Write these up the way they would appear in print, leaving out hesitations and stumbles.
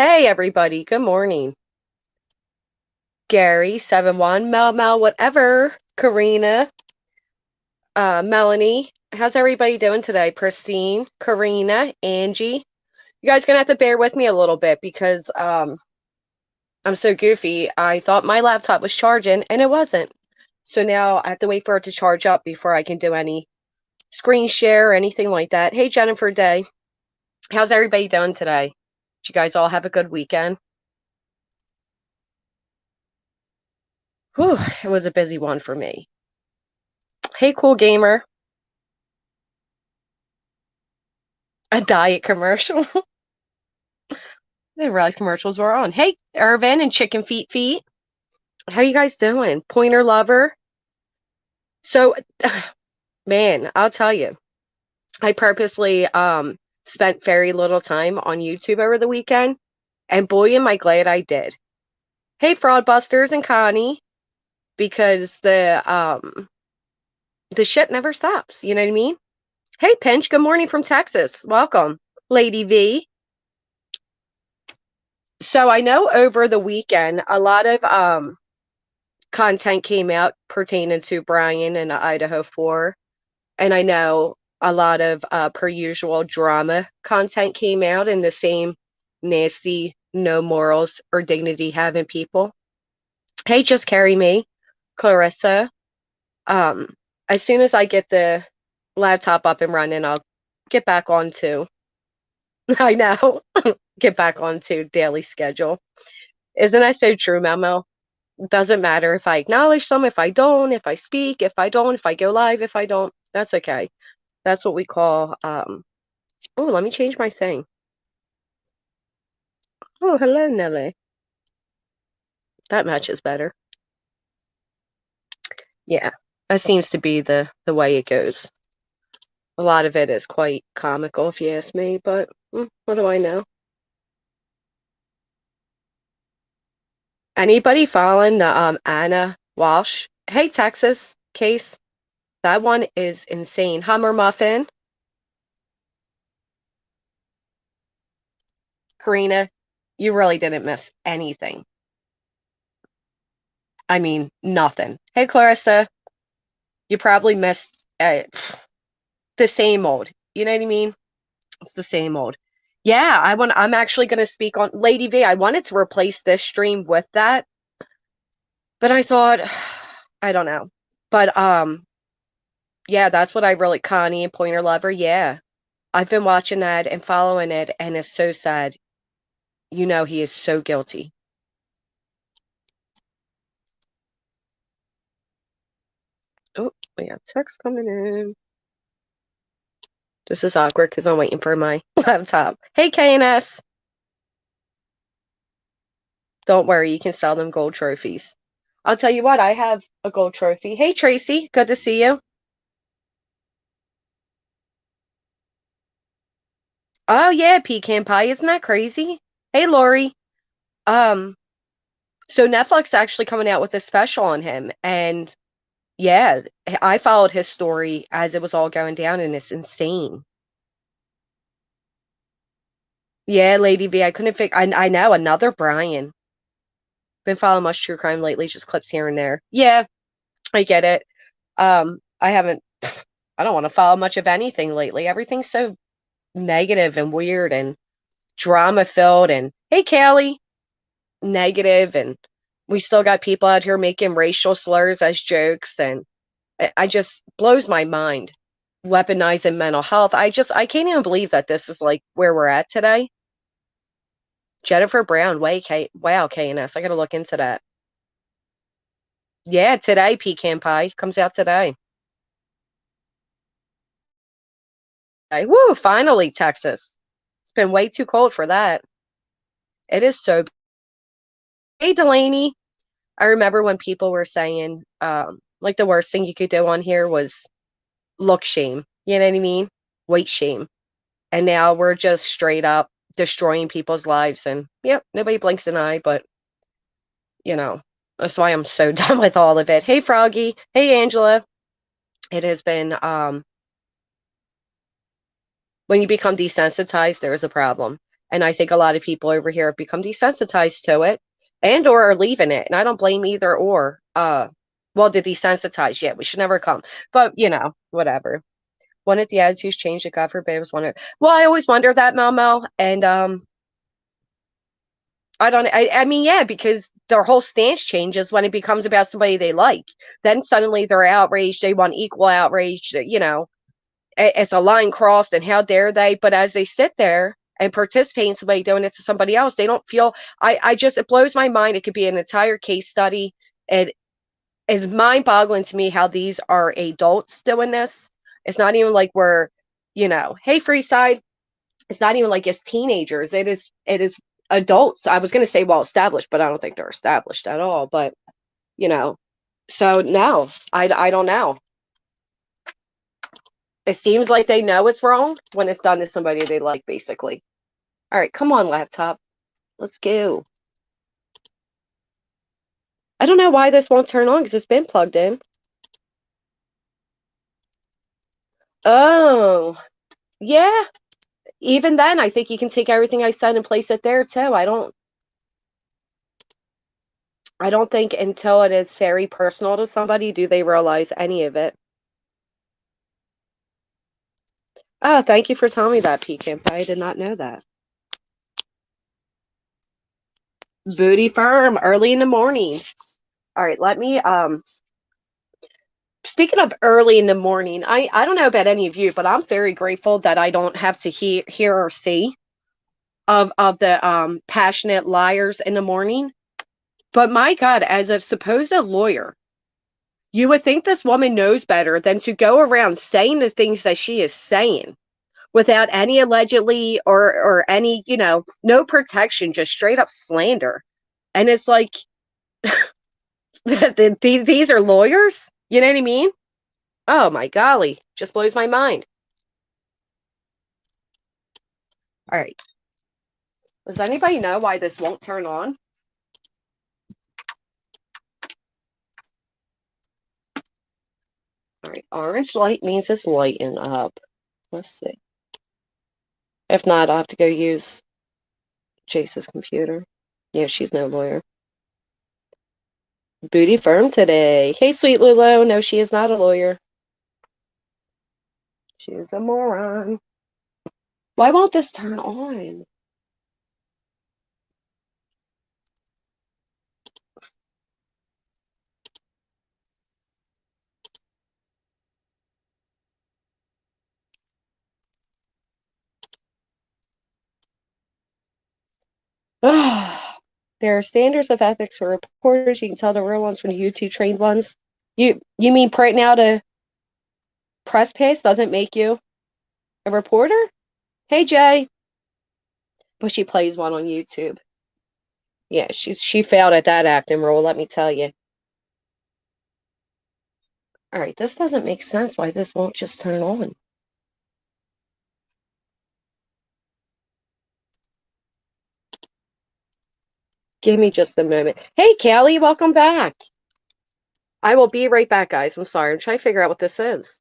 Hey, everybody. Good morning. Gary, 7-1, Mel, whatever. Karina, Melanie. How's everybody doing today? Pristine, Karina, Angie. You guys gonna have to bear with me a little bit because I'm so goofy. I thought my laptop was charging and it wasn't. So now I have to wait for it to charge up before I can do any screen share or anything like that. Hey, Jennifer Day. How's everybody doing today? Did you guys all have a good weekend? Whew, it was a busy one for me. Hey, cool gamer. A diet commercial. I didn't realize commercials were on. Hey, Irvin and Chicken Feet. How you guys doing? Pointer lover. So, man, I'll tell you, I purposely spent very little time on YouTube over the weekend, and boy, am I glad I did. Hey, Fraudbusters and Connie, because the shit never stops. You know what I mean? Hey, Pinch. Good morning from Texas. Welcome, Lady V. So I know over the weekend a lot of content came out pertaining to Bryan and Idaho 4. And I know a lot of per usual drama content came out and the same nasty, no morals or dignity having people. Hey, just carry me, Clarissa. Um, as soon as I get the laptop up and running, I'll get back on to, I know, get back onto daily schedule. Isn't that so true, Memo? Doesn't matter if I acknowledge them, if I don't, if I speak, if I don't, if I go live, if I don't, that's okay. That's what we call, oh, let me change my thing. Oh, hello, Nelly. That matches better. Yeah, that seems to be the way it goes. A lot of it is quite comical, if you ask me, but what do I know? Anybody following the Anna Walsh? Hey, Texas case. That one is insane. Hummer Muffin. Karina, you really didn't miss anything. I mean, nothing. Hey, Clarissa, you probably missed the same old. You know what I mean? It's the same old. Yeah, I'm actually going to speak on Lady V. I wanted to replace this stream with that, but I thought, I don't know. But yeah, that's what I really Connie and Pointer Lover. Yeah, I've been watching that and following it, and it's so sad. You know, he is so guilty. Oh, we got text coming in. This is awkward because I'm waiting for my laptop. Hey, KNS. Don't worry, you can sell them gold trophies. I'll tell you what, I have a gold trophy. Hey, Tracy, good to see you. Oh yeah, pecan pie. Isn't that crazy? Hey, Lori. Um, so Netflix actually coming out with a special on him, and yeah, I followed his story as it was all going down, and it's insane. Yeah, Lady V, I couldn't figure. I know another Bryan. Been following much true crime lately, just clips here and there. Yeah, I get it. I haven't. I don't want to follow much of anything lately. Everything's so negative and weird and drama filled. And hey, Callie, negative, and we still got people out here making racial slurs as jokes, and I just blows my mind. Weaponizing mental health. I can't even believe that this is like where we're at today. Jennifer Brown, wow, KNS. I gotta look into that. Yeah, today, pecan pie comes out today. Woo, finally, Texas. It's been way too cold for that. It is so. Hey, Delaney. I remember when people were saying, like the worst thing you could do on here was look shame. You know what I mean? Weight shame. And now we're just straight up destroying people's lives. And yep, nobody blinks an eye, but you know, that's why I'm so done with all of it. Hey, Froggy. Hey, Angela. It has been, when you become desensitized, there is a problem. And I think a lot of people over here have become desensitized to it and or are leaving it. And I don't blame either or. Well, the desensitized, yeah, we should never come. But, whatever. One of the attitudes changed that God forbid was one of well, I always wonder that, Mel. And I mean, yeah, because their whole stance changes when it becomes about somebody they like. Then suddenly they're outraged, they want equal outrage, it's a line crossed and how dare they, but as they sit there and participate in somebody doing it to somebody else, they don't feel I just it blows my mind. It could be an entire case study. It is mind-boggling to me how these are adults doing this. It's not even like we're, hey, free side. It's not even like it's teenagers. It is adults. I was gonna say well established, but I don't think they're established at all. But you know, so no, I don't know. It seems like they know it's wrong when it's done to somebody they like, basically. All right, come on, laptop. Let's go. I don't know why this won't turn on because it's been plugged in. Oh, yeah. Even then, I think you can take everything I said and place it there too. I don't think until it is very personal to somebody do they realize any of it. Oh, thank you for telling me that, Pecan. I did not know that. Booty firm, early in the morning. All right, let me speaking of early in the morning, I don't know about any of you, but I'm very grateful that I don't have to hear or see of the passionate liars in the morning. But my God, as a supposed lawyer, you would think this woman knows better than to go around saying the things that she is saying without any allegedly or any, no protection, just straight up slander. And it's like these are lawyers, you know what I mean? Oh my golly, just blows my mind. All right. Does anybody know why this won't turn on? All right, orange light means it's lighting up. Let's see. If not, I'll have to go use Chase's computer. Yeah, she's no lawyer. Booty firm today. Hey, sweet Lulu. No, she is not a lawyer. She is a moron. Why won't this turn on? There are standards of ethics for reporters. You can tell the real ones from the YouTube trained ones. You mean printing out a press pass doesn't make you a reporter? Hey Jay. But she plays one on YouTube. Yeah, she failed at that acting role, let me tell you. All right, this doesn't make sense why this won't just turn on. Give me just a moment. Hey, Callie, welcome back. I will be right back, guys. I'm sorry. I'm trying to figure out what this is.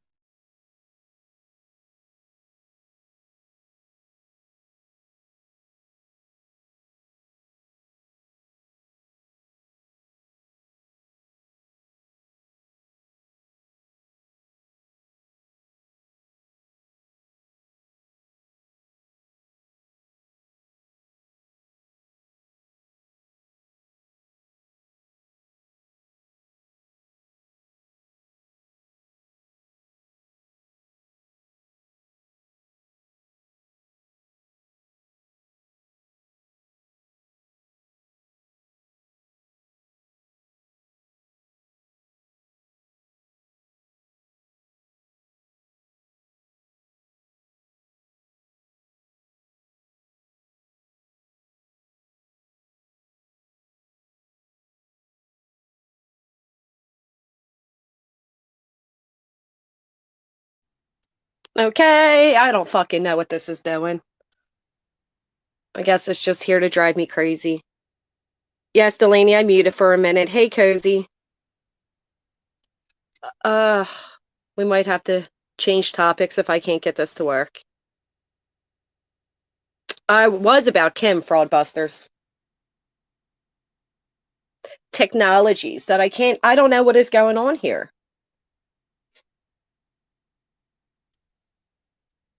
Okay, I don't fucking know what this is doing. I guess it's just here to drive me crazy. Yes, Delaney, I muted for a minute. Hey, Cozy. Uh, we might have to change topics if I can't get this to work. I was about Kim Fraudbusters. Technologies that I don't know what is going on here.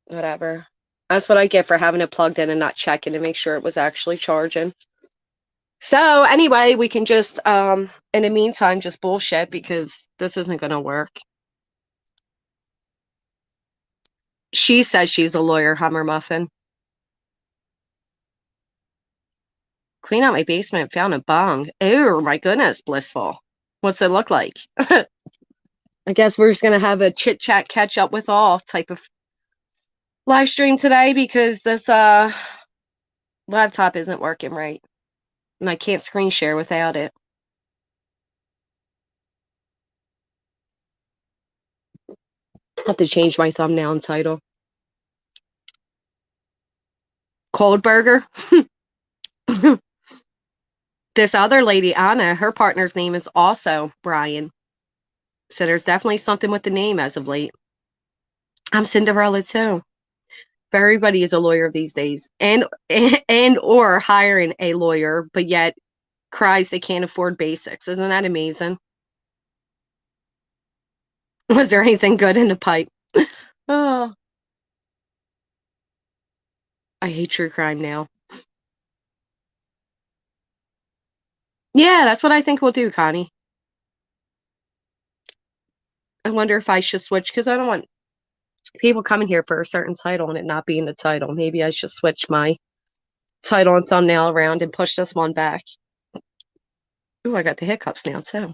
Whatever. That's what I get for having it plugged in and not checking to make sure it was actually charging. So anyway, we can just in the meantime just bullshit because this isn't gonna work. She says she's a lawyer, Hummer Muffin. Clean out my basement, found a bong. Oh my goodness, blissful. What's it look like? I guess we're just gonna have a chit chat catch up with all type of live stream today because this laptop isn't working right. And I can't screen share without it. I have to change my thumbnail and title. Cold burger. This other lady, Anna, her partner's name is also Bryan. So there's definitely something with the name as of late. I'm Cinderella too. Everybody is a lawyer these days, and or hiring a lawyer, but yet cries they can't afford basics. Isn't that amazing? Was there anything good in the pipe? Oh, I hate true crime now. Yeah, that's what I think we'll do, Connie. I wonder if I should switch because I don't want people coming here for a certain title and it not being the title. Maybe I should switch my title and thumbnail around and push this one back. Ooh, I got the hiccups now too.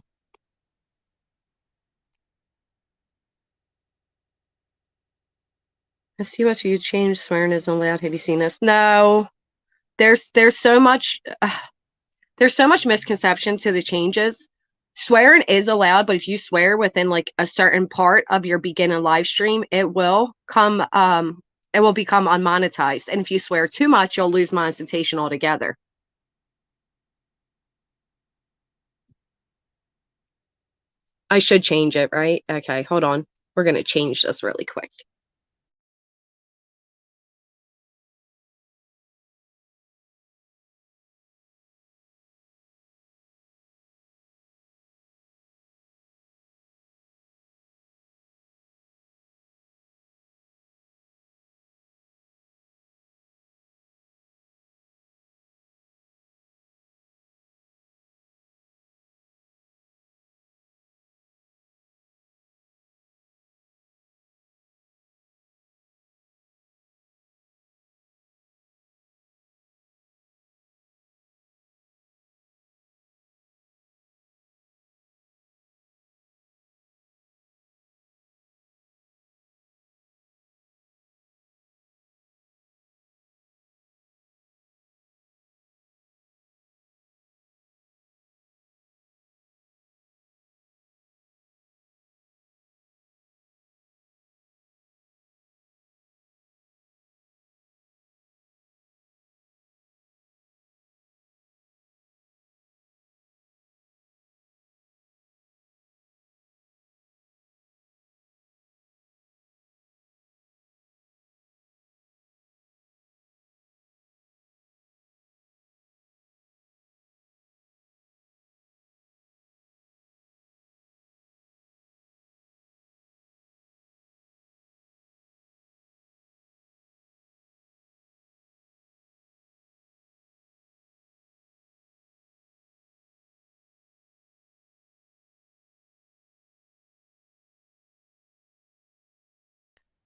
Let's see what you changed. Swearing isn't allowed. Have you seen this? No. There's so much there's so much misconception to the changes. Swearing is allowed, but if you swear within like a certain part of your beginning live stream, it will become unmonetized. And if you swear too much, you'll lose monetization altogether. I should change it, right? Okay, hold on. We're gonna change this really quick.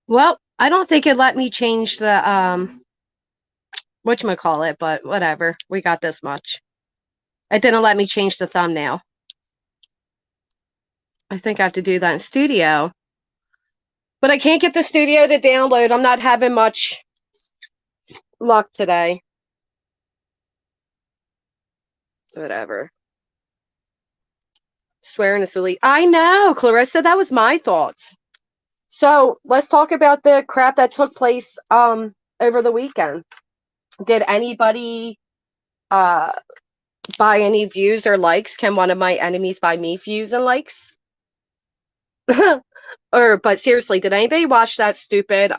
Well, I don't think it let me change the whatchamacallit, but whatever. We got this much. It didn't let me change the thumbnail. I think I have to do that in Studio. But I can't get the Studio to download. I'm not having much luck today. Whatever. Swearing is silly. I know, Clarissa, that was my thoughts. So let's talk about the crap that took place over the weekend. Did anybody uh buy any views or likes? Can one of my enemies buy me views and likes? But seriously, did anybody watch that stupid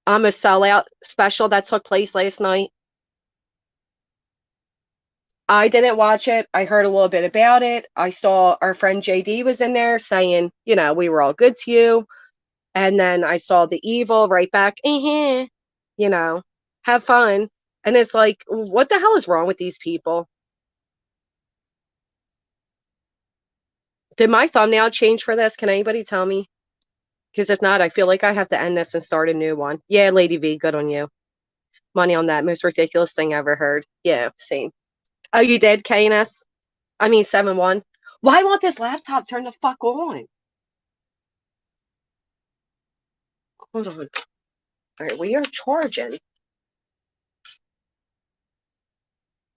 I'm a Sellout special that took place last night. I didn't watch it. I heard a little bit about it. I saw our friend JD was in there saying, we were all good to you. And then I saw the evil right back, you know, have fun. And it's like, what the hell is wrong with these people? Did my thumbnail change for this? Can anybody tell me? Because if not, I feel like I have to end this and start a new one. Yeah, Lady V, good on you. Money on that. Most ridiculous thing I ever heard. Yeah, same. Oh, you did, KNS? I mean, 7-1. Why won't this laptop turn the fuck on? Hold on. All right, we are charging.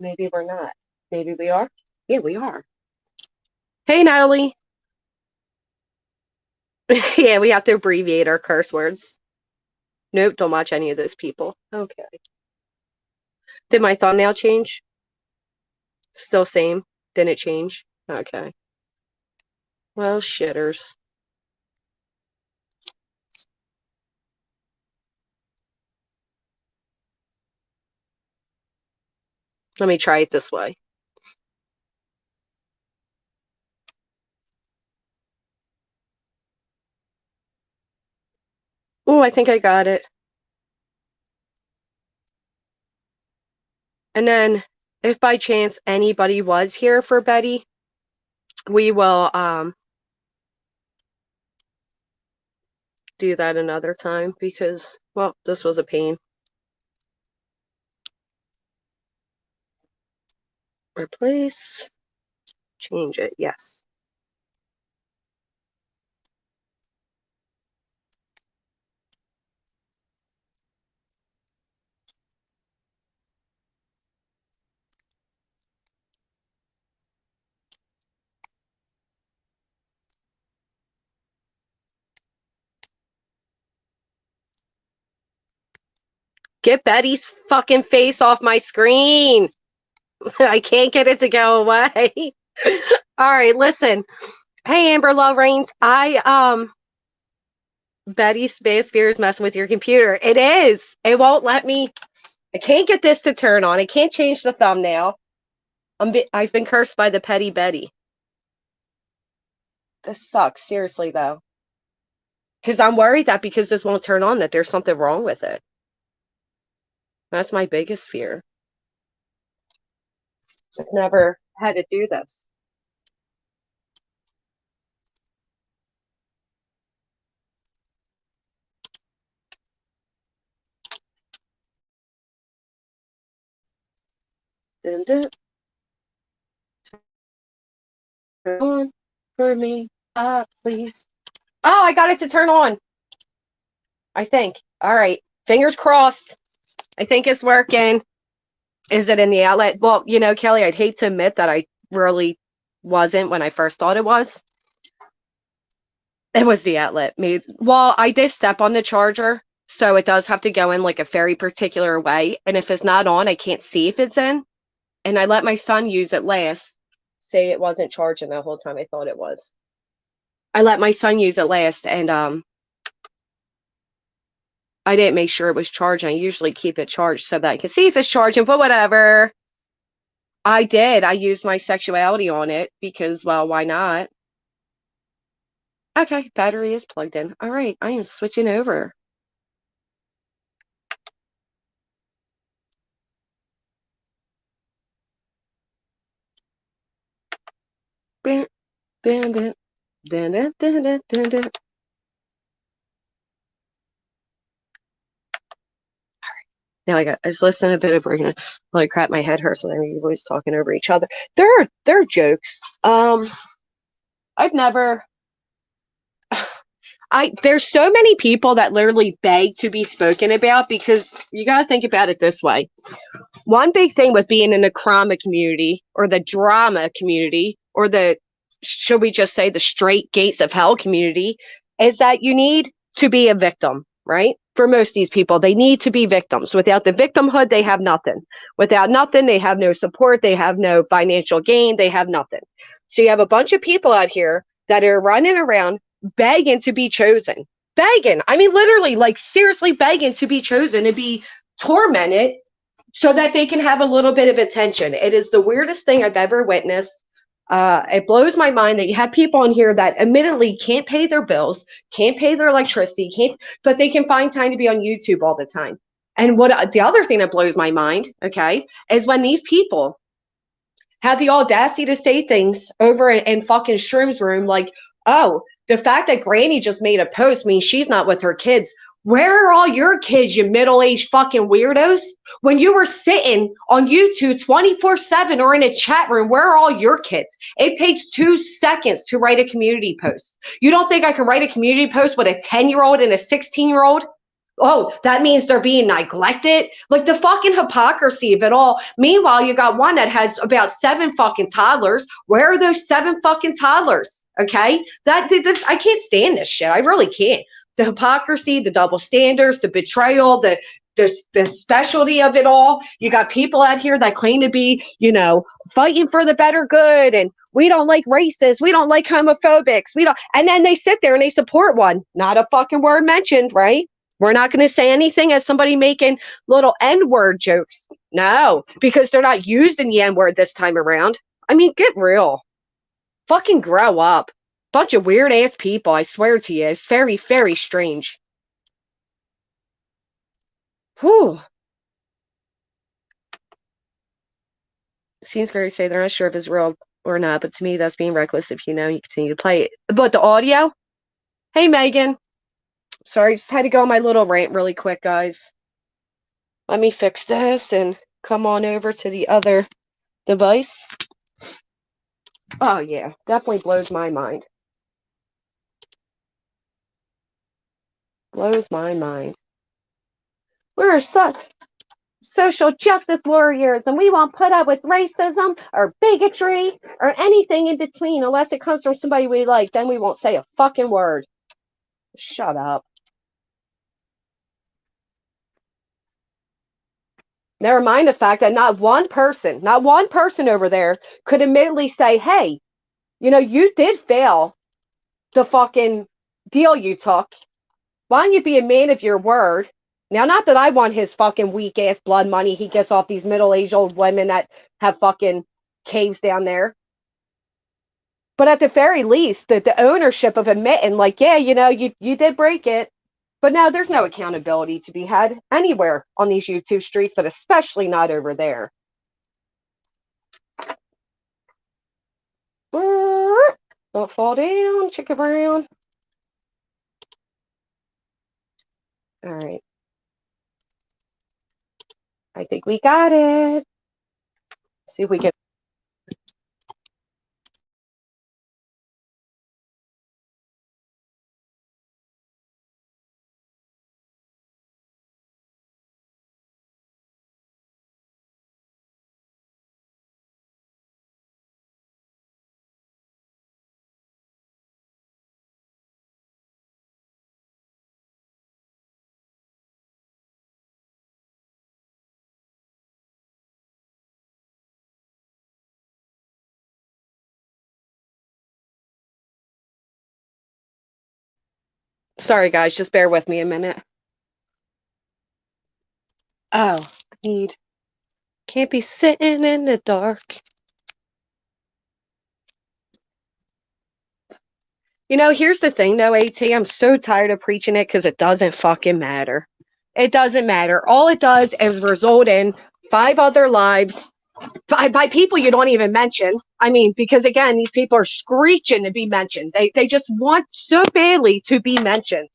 Maybe we're not. Maybe we are. Yeah, we are. Hey, Natalie. Yeah, we have to abbreviate our curse words. Nope, don't watch any of those people. Okay. Did my thumbnail change? Still same. Didn't change? Okay. Well, shitters. Let me try it this way. Oh, I think I got it. And then, if by chance anybody was here for Betty, we will do that another time because, well, this was a pain. Replace, change it, yes. Get Betty's fucking face off my screen. I can't get it to go away. All right, listen. Hey, Amber Love Reigns. Betty's Space Fear is messing with your computer. It is. It won't let me. I can't get this to turn on. I can't change the thumbnail. I've been cursed by the petty Betty. This sucks, seriously, though. Because I'm worried that because this won't turn on, that there's something wrong with it. That's my biggest fear. I've never had to do this. Dun, dun. Turn on for me, please. Oh, I got it to turn on. I think. All right. Fingers crossed. I think it's working. Is it in the outlet? Well, Kelly, I'd hate to admit that I really wasn't when I first thought it was. It was the outlet. Well, I did step on the charger, so it does have to go in like a very particular way. And if it's not on, I can't see if it's in. And I let my son use it last. Say it wasn't charging the whole time I thought it was. I let my son use it last, and I didn't make sure it was charging. I usually keep it charged so that I can see if it's charging, but whatever. I did. I used my sexuality on it because, well, why not? Okay, battery is plugged in. All right, I am switching over. Bam, bam, bam. Dun, dun, dun, dun, dun, dun. Now I just listened a bit of Bryan. Holy crap, my head hurts when I'm always talking over each other. They're jokes. I've never. There's so many people that literally beg to be spoken about because you got to think about it this way. One big thing with being in the drama community or the drama community or should we just say the straight gates of hell community is that you need to be a victim, right? For most of these people, they need to be victims. Without the victimhood, they have nothing. Without nothing, they have no support. They have no financial gain. They have nothing. So you have a bunch of people out here that are running around begging to be chosen, begging. I mean, literally, like seriously begging to be chosen, to be tormented so that they can have a little bit of attention. It is the weirdest thing I've ever witnessed. It blows my mind that you have people on here that admittedly can't pay their bills, can't pay their electricity, can't, but they can find time to be on YouTube all the time. And what the other thing that blows my mind, okay, is when these people have the audacity to say things over in fucking Shroom's room like, oh, the fact that Granny just made a post means she's not with her kids. Where are all your kids, you middle-aged fucking weirdos? When you were sitting on YouTube 24/7 or in a chat room, where are all your kids? It takes 2 seconds to write a community post. You don't think I can write a community post with a 10-year-old and a 16-year-old? Oh, that means they're being neglected. Like the fucking hypocrisy of it all. Meanwhile, you got one that has about 7 fucking toddlers. Where are those 7 fucking toddlers? Okay, this I can't stand this shit. I really can't. The hypocrisy, the double standards, the betrayal, the specialty of it all. You got people out here that claim to be, fighting for the better good, and we don't like racists, we don't like homophobics, we don't. And then they sit there and they support one. Not a fucking word mentioned, right? We're not going to say anything as somebody making little N-word jokes. No, because they're not using the N-word this time around. I mean, get real. Fucking grow up. Bunch of weird ass people, I swear to you. It's very, very strange. Whew. Seems scary to say they're not sure if it's real or not, but to me, that's being reckless if you continue to play it. But the audio? Hey, Megan. Sorry, just had to go on my little rant really quick, guys. Let me fix this and come on over to the other device. Oh, yeah. Definitely blows my mind. Blows my mind. We're social justice warriors, and we won't put up with racism or bigotry or anything in between unless it comes from somebody we like. Then we won't say a fucking word. Shut up. Never mind the fact that not one person over there could admittedly say, hey, you did fail the fucking deal you took. Why don't you be a man of your word? Now, not that I want his fucking weak ass blood money he gets off these middle-aged old women that have fucking caves down there. But at the very least, the ownership of admitting, like, yeah, you did break it. But now there's no accountability to be had anywhere on these YouTube streets, but especially not over there. Don't fall down, Chicka Brown. All right. I think we got it. See if we can. Sorry, guys, just bear with me a minute. Oh, can't be sitting in the dark. Here's the thing, though, AT. I'm so tired of preaching it because it doesn't fucking matter. It doesn't matter. All it does is result in 5 other lives by people you don't even mention. I mean, because again, these people are screeching to be mentioned. They just want so badly to be mentioned.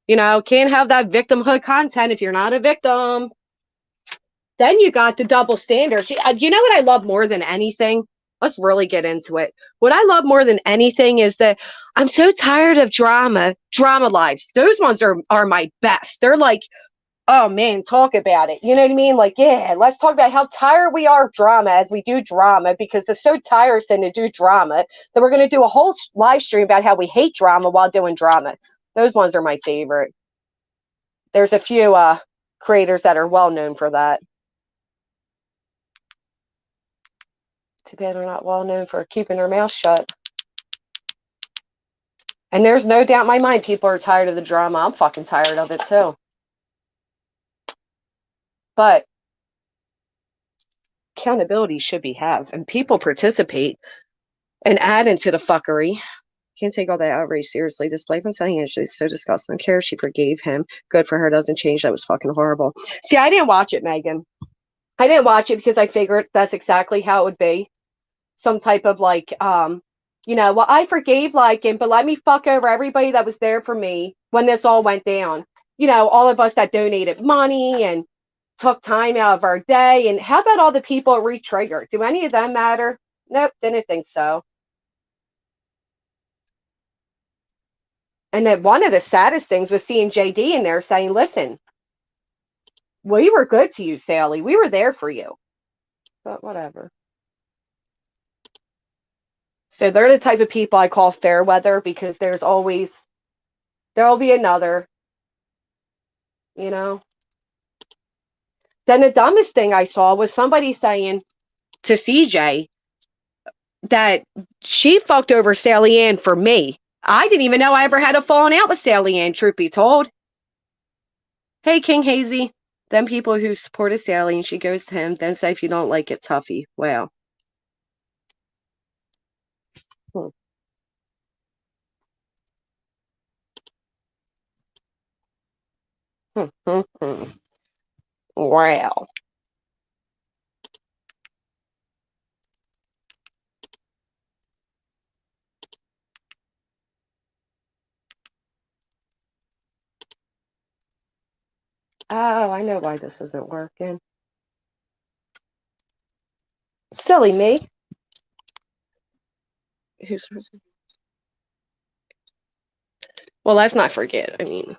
Can't have that victimhood content if you're not a victim. Then you got the double standards. You know what I love more than anything? Let's really get into it. What I love more than anything is that I'm so tired of drama lives. Those ones are my best. They're like, oh man, talk about it. You know what I mean? Like, yeah, let's talk about how tired we are of drama as we do drama, because it's so tiresome to do drama that we're going to do a whole live stream about how we hate drama while doing drama. Those ones are my favorite. There's a few creators that are well known for that. Too bad they're not well known for keeping their mouth shut. And there's no doubt in my mind people are tired of the drama. I'm fucking tired of it too. But accountability should be have, and people participate and add into the fuckery. Can't take all that outrage seriously. This life and saying is so disgusting. I don't care. She forgave him. Good for her. Doesn't change. That was fucking horrible. See, I didn't watch it, Megan. I didn't watch it because I figured that's exactly how it would be. Some type of like, well, I forgave like him, but let me fuck over everybody that was there for me when this all went down. All of us that donated money and took time out of our day. And how about all the people re-triggered? Do any of them matter? Nope, didn't think so. And then one of the saddest things was seeing JD in there saying, listen, we were good to you, Sally. We were there for you. But whatever. So they're the type of people I call fair weather because there'll be another, you know. Then the dumbest thing I saw was somebody saying to CJ that she fucked over Sally Ann for me. I didn't even know I ever had a falling out with Sally Ann, truth be told. Hey, King Hazy. Them people who supported Sally and she goes to him, then say if you don't like it, toughy. Wow. Hmm. Wow. Oh, I know why this isn't working. Silly me. Well, let's not forget. I mean,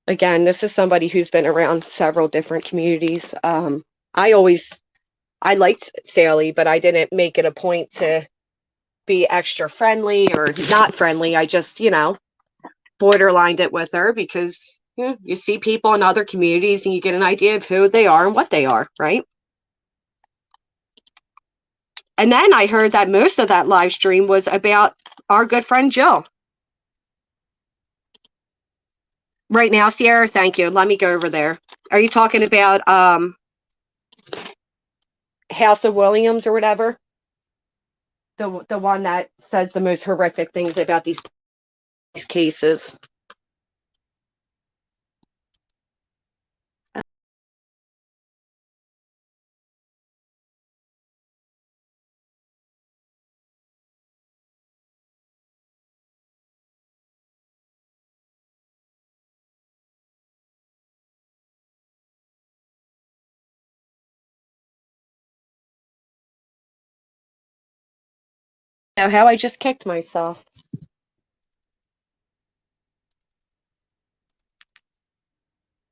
again, this is somebody who's been around several different communities. I liked Sally, but I didn't make it a point to be extra friendly or not friendly. I just, borderlined it with her because you see people in other communities and you get an idea of who they are and what they are, right? And then I heard that most of that live stream was about our good friend Jill. Right now, Sierra, thank you. Let me go over there. Are you talking about House of Williams or whatever? The one that says the most horrific things about these cases. Now, how I just kicked myself.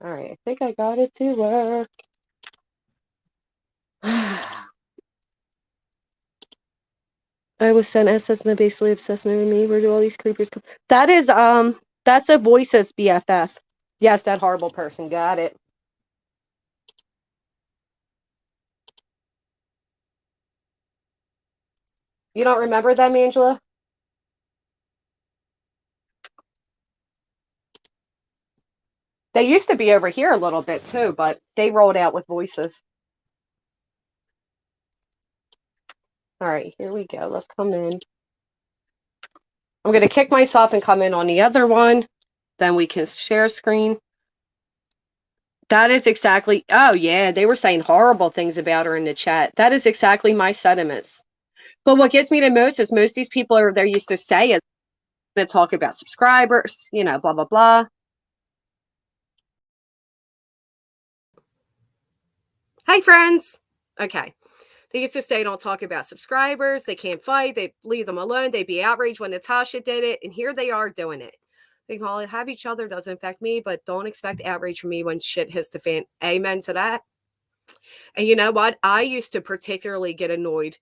All right, I think I got it to work. I was sent SS and they're basically obsessing with me. Where do all these creepers come? That's a Voices BFF. Yes, that horrible person. Got it. You don't remember them, Angela? They used to be over here a little bit too, but they rolled out with Voices. All right, here we go. Let's come in. I'm going to kick myself and come in on the other one. Then we can share screen. That is exactly, oh yeah, they were saying horrible things about her in the chat. That is exactly my sentiments. But what gets me the most is most of these people they're used to say it, to talk about subscribers, blah, blah, blah. Hi, friends. Okay. They used to say don't talk about subscribers. They can't fight. They leave them alone. They'd be outraged when Natasha did it. And here they are doing it. They can all have each other. Doesn't affect me, but don't expect outrage from me when shit hits the fan. Amen to that. And you know what? I used to particularly get annoyed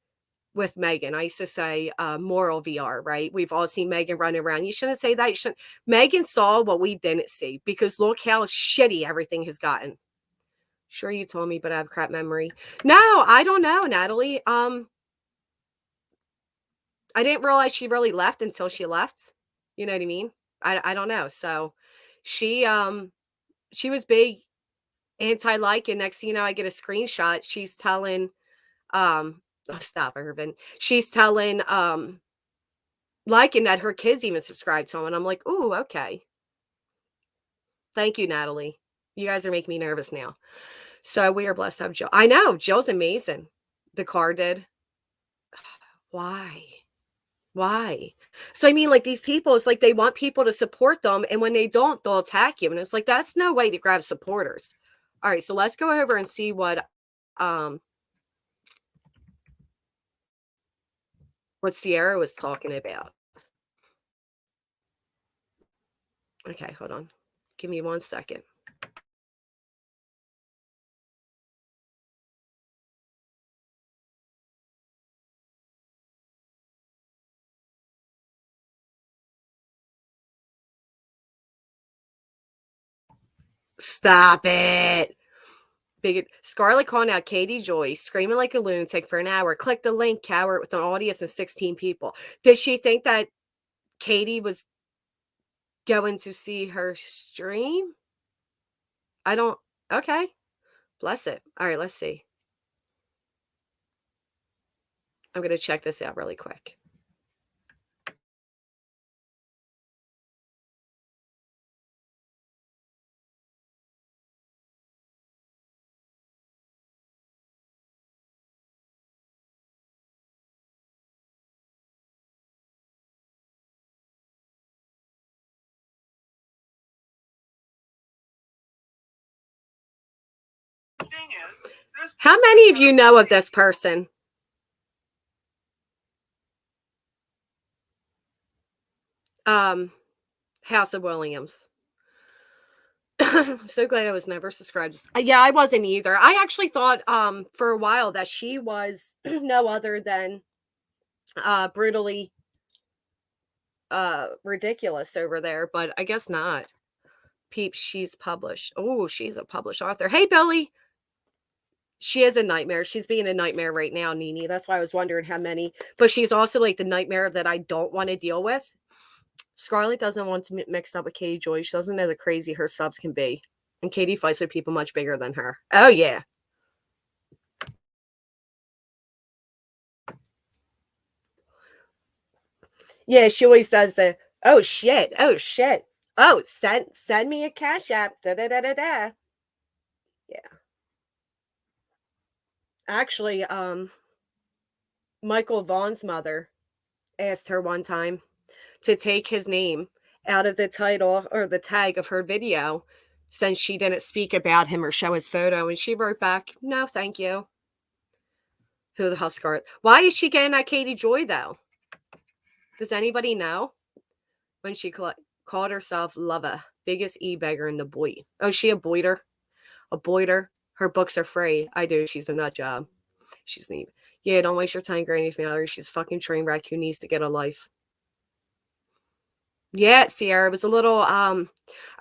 with Megan. I used to say moral VR, right? We've all seen Megan running around. You shouldn't say that. You shouldn't. Megan saw what we didn't see because look how shitty everything has gotten. Sure, you told me, but I have crap memory. No, I don't know, Natalie. I didn't realize she really left until she left. You know what I mean? I don't know. So she she was big anti-like, and next thing you know, I get a screenshot. She's telling oh, stop, Irvin. She's telling liking that her kids even subscribe to him. And I'm like, ooh, okay. Thank you, Natalie. You guys are making me nervous now. So we are blessed to have Jill. I know Jill's amazing. The car did. Why? Why? So I mean, like these people, it's like they want people to support them, and when they don't, they'll attack you. And it's like that's no way to grab supporters. All right, so let's go over and see um what Sierra was talking about. Okay, hold on. Give me 1 second. Stop it. Big Scarlett calling out Katie Joy, screaming like a lunatic for an hour. Click the link, coward, with an audience of 16 people. Did she think that Katie was going to see her stream? I don't. Okay. Bless it. All right, let's see. I'm going to check this out really quick. How many of you know of this person? House of Williams. I'm so glad I was never subscribed. Yeah, I wasn't either. I actually thought for a while that she was no other than brutally ridiculous over there, but I guess not. Peeps, she's published. Oh, she's a published author. Hey, Billy. She is a nightmare. She's being a nightmare right now, Nini. That's why I was wondering how many. But she's also like the nightmare that I don't want to deal with. Scarlett doesn't want to mix up with Katie Joy. She doesn't know the crazy her subs can be. And Katie fights with people much bigger than her. Oh, yeah. Yeah, she always does the, oh, shit. Oh, shit. Oh, send me a cash app. Da da da da da. Yeah. Actually, Michael Vaughn's mother asked her one time to take his name out of the title or the tag of her video since she didn't speak about him or show his photo. And she wrote back, no, thank you. Who the hell, Scarlett? Why is she getting at Katie Joy, though? Does anybody know? When she called herself Lova, biggest e-beggar in the boy. Oh, she a boiter? A boiter? Her books are free. I do. She's a nut job. She's neat. Yeah, don't waste your time, Granny Mallory. She's a fucking train wreck who needs to get a life. Yeah, Sierra, it was a little I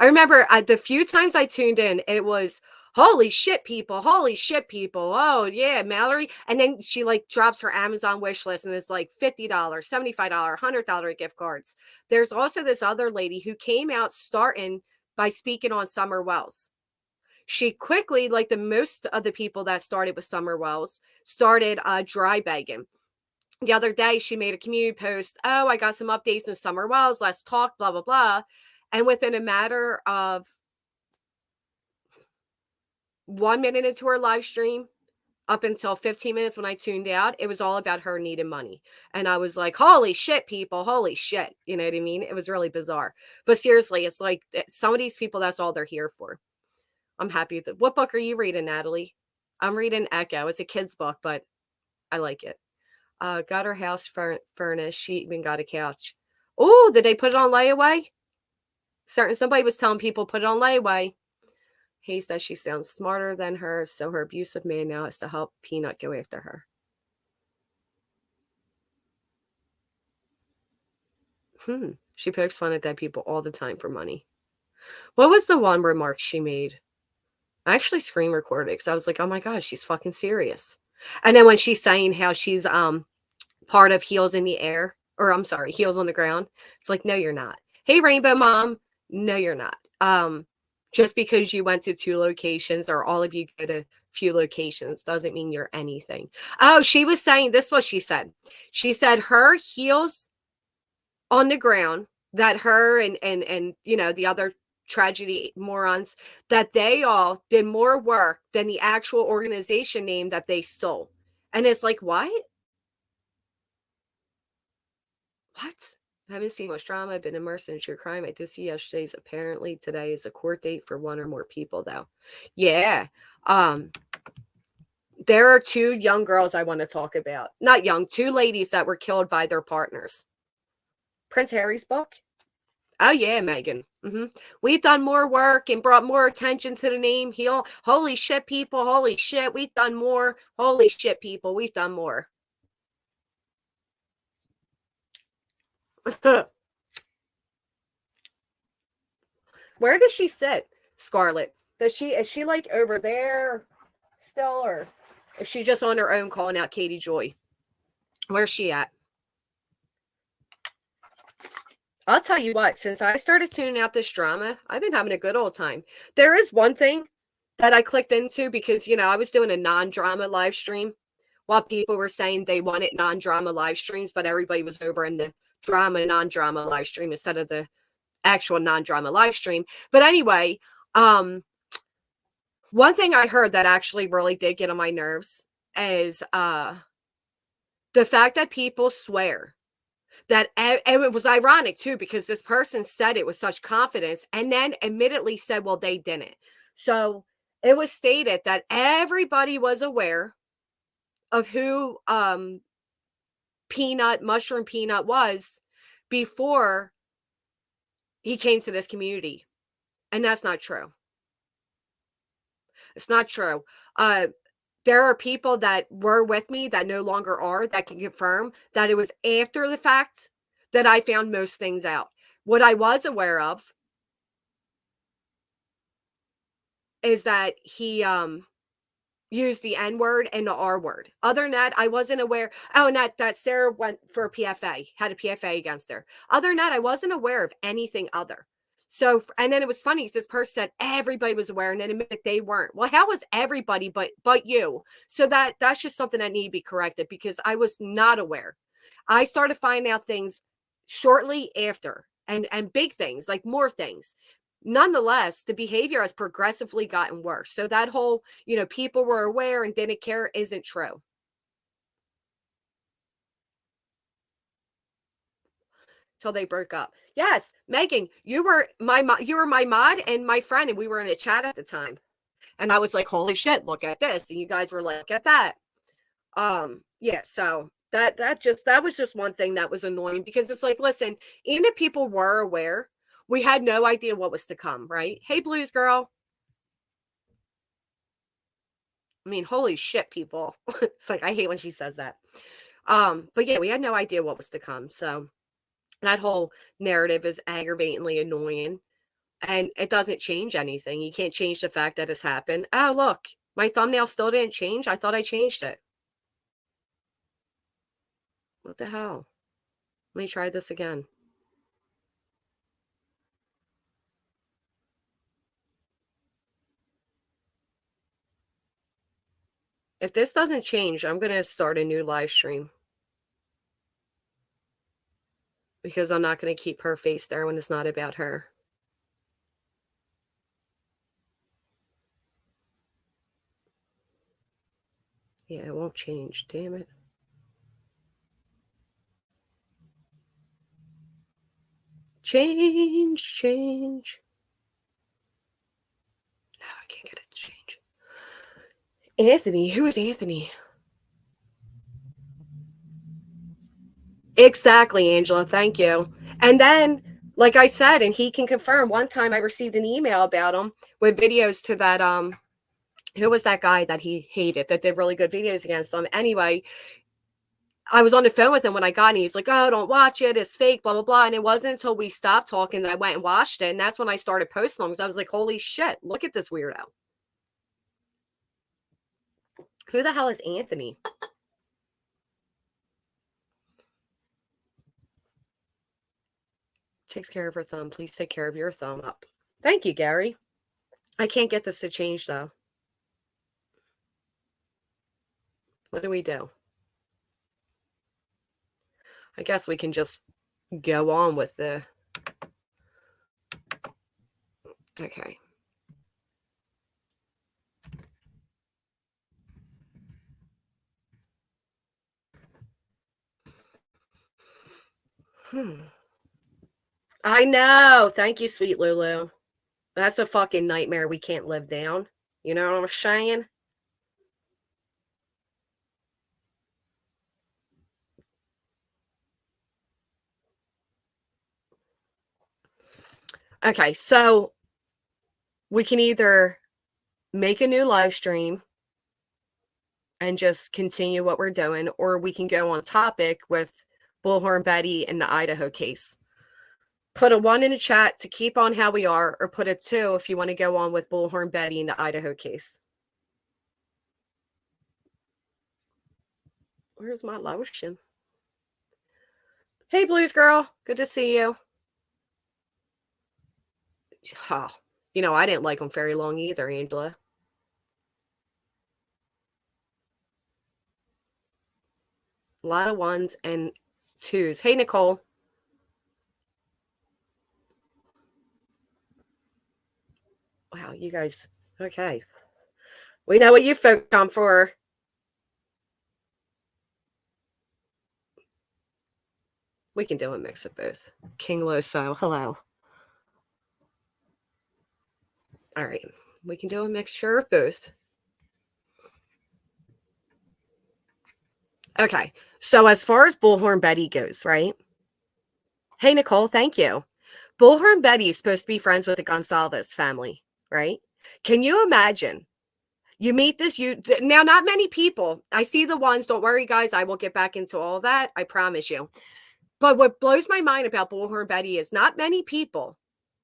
remember the few times I tuned in, it was holy shit people, oh yeah, Mallory. And then she like drops her Amazon wish list and it's like $50, $75, $100 gift cards. There's also this other lady who came out starting by speaking on Summer Wells. She quickly, like the most of the people that started with Summer Wells, started dry begging. The other day she made a community post, oh, I got some updates in Summer Wells, let's talk, blah blah blah. And within a matter of 1 minute into her live stream, up until 15 minutes when I tuned out, it was all about her needing money. And I was like, holy shit, people, holy shit. You know what I mean? It was really bizarre. But seriously, it's like some of these people, that's all they're here for. I'm happy with it. What book are you reading, Natalie? I'm reading Echo. It's a kid's book, but I like it. Got her house furnished. She even got a couch. Oh, did they put it on layaway? Somebody was telling people put it on layaway. He says she sounds smarter than her, so her abusive man now has to help Peanut go after her. She pokes fun at dead people all the time for money. What was the one remark she made? I actually screen recorded it because I was like, oh my God, she's fucking serious. And then when she's saying how she's part of Heels in the Air, or I'm sorry, Heels on the Ground, it's like, no, you're not. Hey, Rainbow Mom. No, you're not. Just because you went to 2 locations or all of you go to few locations doesn't mean you're anything. Oh, she was saying this, what she said. She said her heels on the ground, that her and you know, the other tragedy morons, that they all did more work than the actual organization name that they stole. And it's like, what? What? I haven't seen much drama. I've been immersed in true crime. I did see yesterday's. Apparently today is a court date for 1 or more people, though. Yeah. Um, there are 2 young girls I want to talk about. Not young, 2 ladies that were killed by their partners. Prince Harry's book. Oh yeah, Megan. We've done more work and brought more attention to the name. Holy shit, people! Holy shit, we've done more. Holy shit, people, we've done more. Where does she sit, Scarlett? Is she like over there still, or is she just on her own calling out Katie Joy? Where's she at? I'll tell you what, since I started tuning out this drama, I've been having a good old time. There is one thing that I clicked into because, you know, I was doing a non-drama live stream while people were saying they wanted non-drama live streams, but everybody was over in the drama, non-drama live stream instead of the actual non-drama live stream. But anyway, one thing I heard that actually really did get on my nerves is the fact that people swear that, and it was ironic too, because this person said it with such confidence and then admittedly said, well, they didn't. So it was stated that everybody was aware of who Mushroom Peanut was before he came to this community. And that's not true. It's not true. There are people that were with me that no longer are that can confirm that it was after the fact that I found most things out. What I was aware of is that he used the N word and the R word. Other than that, I wasn't aware. Oh, and that Sarah went for a PFA, had a PFA against her. Other than that, I wasn't aware of anything other. So, and then it was funny because this person said everybody was aware and then admitted they weren't. Well, how was everybody but you? So that's just something that needed to be corrected because I was not aware. I started finding out things shortly after and big things, like more things. Nonetheless, the behavior has progressively gotten worse. So that whole, you know, people were aware and didn't care isn't true. Till they broke up. Yes, Megan, you were my mod and my friend, and we were in a chat at the time. And I was like, holy shit, look at this. And you guys were like, look at that. Yeah, so that was just one thing that was annoying because it's like, listen, even if people were aware, we had no idea what was to come, right? Hey, Blues Girl. I mean, holy shit, people. It's like, I hate when she says that. But yeah, we had no idea what was to come. So that whole narrative is aggravatingly annoying. And it doesn't change anything. You can't change the fact that it's happened. Oh, look, my thumbnail still didn't change. I thought I changed it. What the hell? Let me try this again. If this doesn't change, I'm going to start a new live stream. Because I'm not going to keep her face there when it's not about her. Yeah, it won't change. Damn it. Change. No, I can't get it to change. Anthony. Who is Anthony? Exactly, Angela. Thank you. And then, like I said, and he can confirm, one time I received an email about him with videos to that, who was that guy that he hated that did really good videos against him? Anyway, I was on the phone with him when I got it. He's like, oh, don't watch it. It's fake, blah, blah, blah. And it wasn't until we stopped talking that I went and watched it. And that's when I started posting them because I was like, holy shit, look at this weirdo. Who the hell is Anthony? takes care of her thumb. Please take care of your thumb up. Thank you, Gary. I can't get this to change, though. What do we do? I guess we can just go on with the... Okay. I know. Thank you, sweet Lulu. That's a fucking nightmare we can't live down. You know what I'm saying? Okay, so we can either make a new live stream and just continue what we're doing, or we can go on topic with Bullhorn Betty and the Idaho case. Put a 1 in the chat to keep on how we are, or put a 2 if you want to go on with Bullhorn Betty and the Idaho case. Where's my lotion? Hey, Blues Girl. Good to see you. Oh, you know, I didn't like them very long either, Angela. A lot of 1s and 2s. Hey, Nicole. Wow, you guys. Okay. We know what you folk come for. We can do a mix of both. King Loso, hello. All right. We can do a mixture of both. Okay. So as far as Bullhorn Betty goes, right? Hey, Nicole, thank you. Bullhorn Betty is supposed to be friends with the Gonsalves family, right? Can you imagine? You meet this, now, not many people. I see the ones, don't worry, guys. I will get back into all that. I promise you. But what blows my mind about Bullhorn Betty is not many people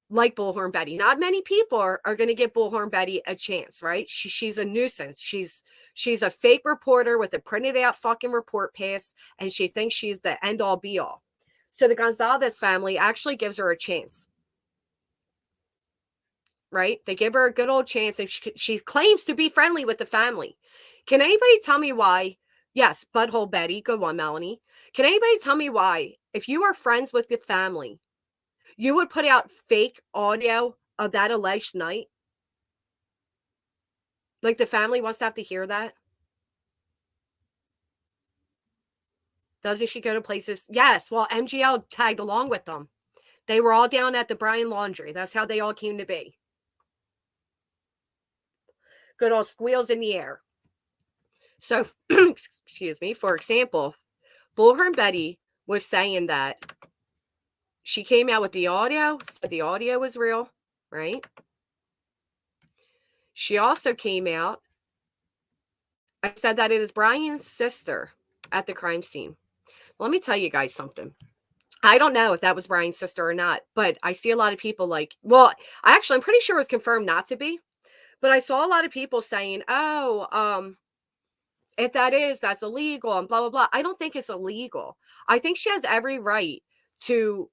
like Bullhorn Betty. Not many people are going to give Bullhorn Betty a chance, right? She's a nuisance. She's a fake reporter with a printed out fucking report pass, and she thinks she's the end all be all. So the Gonsalves family actually gives her a chance, right? They give her a good old chance if she claims to be friendly with the family. Can anybody tell me why? Yes, Butthole Betty. Good one, Melanie. Can anybody tell me why, if you are friends with the family, you would put out fake audio of that alleged night? Like the family wants to have to hear that? Doesn't she go to places? Yes. Well, MGL tagged along with them. They were all down at the Bryan Laundry. That's how they all came to be. Good old squeals in the air. So, excuse me, for example, Bullhorn Betty was saying that she came out with the audio, said the audio was real, right? She also came out, I said that it is Bryan's sister at the crime scene. Let me tell you guys something. I don't know if that was Bryan's sister or not, but I see a lot of people like, well, I'm pretty sure it was confirmed not to be, but I saw a lot of people saying, oh, if that is, that's illegal and blah, blah, blah. I don't think it's illegal. I think she has every right to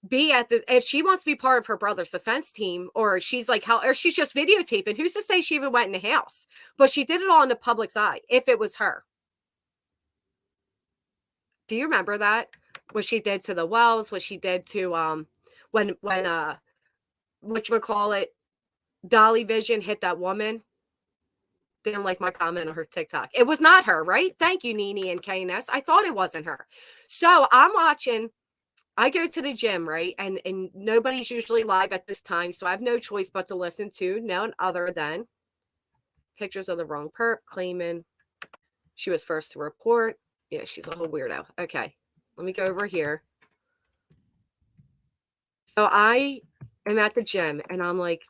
be at if she wants to be part of her brother's defense team, or she's like, or she's just videotaping. Who's to say she even went in the house? But she did it all in the public's eye, if it was her. Do you remember that? What she did to the Wells, what she did to when whatchamacallit, Dolly Vision hit that woman. Didn't like my comment on her TikTok. It was not her, right? Thank you, Nene and KNS. I thought it wasn't her. So I'm watching. I go to the gym, right? And nobody's usually live at this time, so I have no choice but to listen to none other than pictures of the wrong perp claiming she was first to report. Yeah, she's a little weirdo. Okay, let me go over here. So I am at the gym, and I'm like,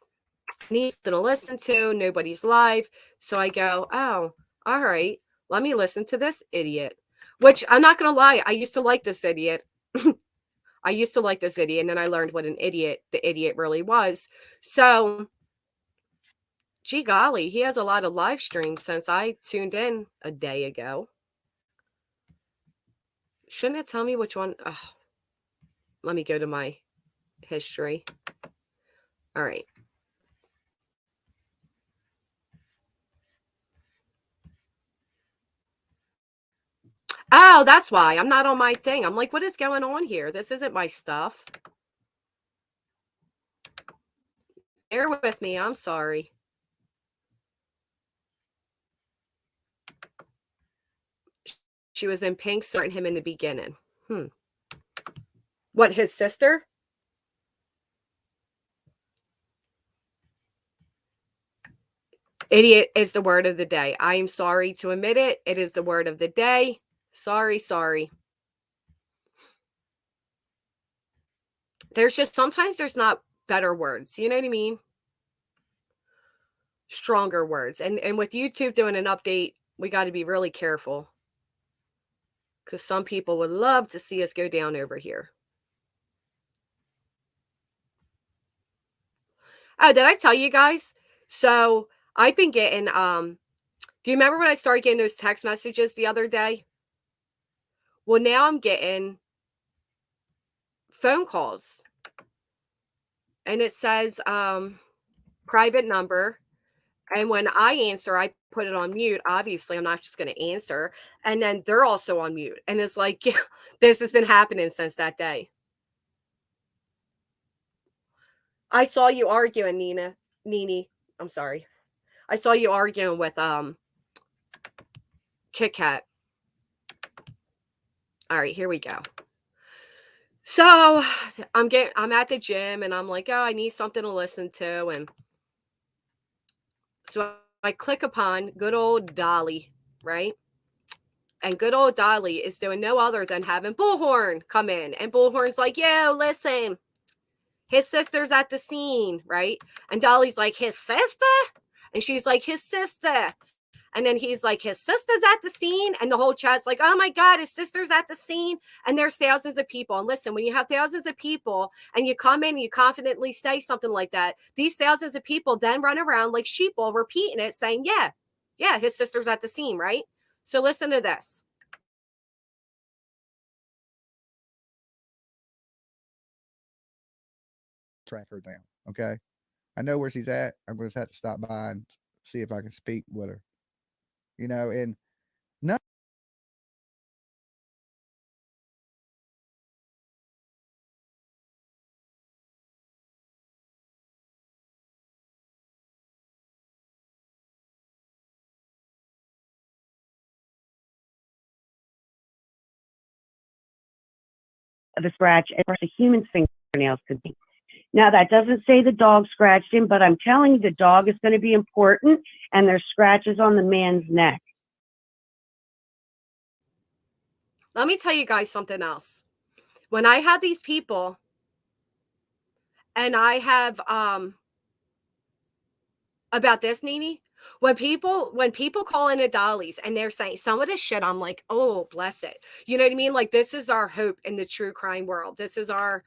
needs to listen to, nobody's live. So I go, oh, all right, let me listen to this idiot. Which, I'm not going to lie, I used to like this idiot. I used to like this idiot, and then I learned what an idiot the idiot really was. So, gee golly, he has a lot of live streams since I tuned in a day ago. Shouldn't it tell me which one? Oh, let me go to my history. All right. Oh, that's why. I'm not on my thing. I'm like, what is going on here? This isn't my stuff. Bear with me. I'm sorry. She was in pink, starting him in the beginning. What, his sister? Idiot is the word of the day. I am sorry to admit it. It is the word of the day. Sorry, sorry. There's just sometimes there's not better words. You know what I mean? Stronger words. And with YouTube doing an update, we got to be really careful. Because some people would love to see us go down over here. Oh, did I tell you guys? So I've been getting do you remember when I started getting those text messages the other day? Well, now I'm getting phone calls. And it says private number. And when I answer, I put it on mute. Obviously, I'm not just going to answer. And then they're also on mute. And it's like, yeah, this has been happening since that day. I saw you arguing, Nini. I'm sorry. I saw you arguing with Kit Kat. All right, here we go. So I'm at the gym and I'm like, oh, I need something to listen to. And so I click upon good old Dolly, right? And good old Dolly is doing no other than having Bullhorn come in. And Bullhorn's like, yo, listen, his sister's at the scene, right? And Dolly's like, his sister? And she's like, his sister. And then he's like, his sister's at the scene. And the whole chat's like, oh my God, his sister's at the scene. And there's thousands of people. And listen, when you have thousands of people and you come in and you confidently say something like that, these thousands of people then run around like sheeple repeating it, saying, yeah, his sister's at the scene, right? So listen to this. Track her down. Okay. I know where she's at. I'm going to have to stop by and see if I can speak with her. And none. Of a scratch as a human's fingernails could be. Now, that doesn't say the dog scratched him, but I'm telling you, the dog is going to be important, and there's scratches on the man's neck. Let me tell you guys something else. When I have these people, and I have about this, Nini, when people call into Dolly's and they're saying some of this shit, I'm like, oh, bless it. You know what I mean? Like, this is our hope in the true crime world. This is our,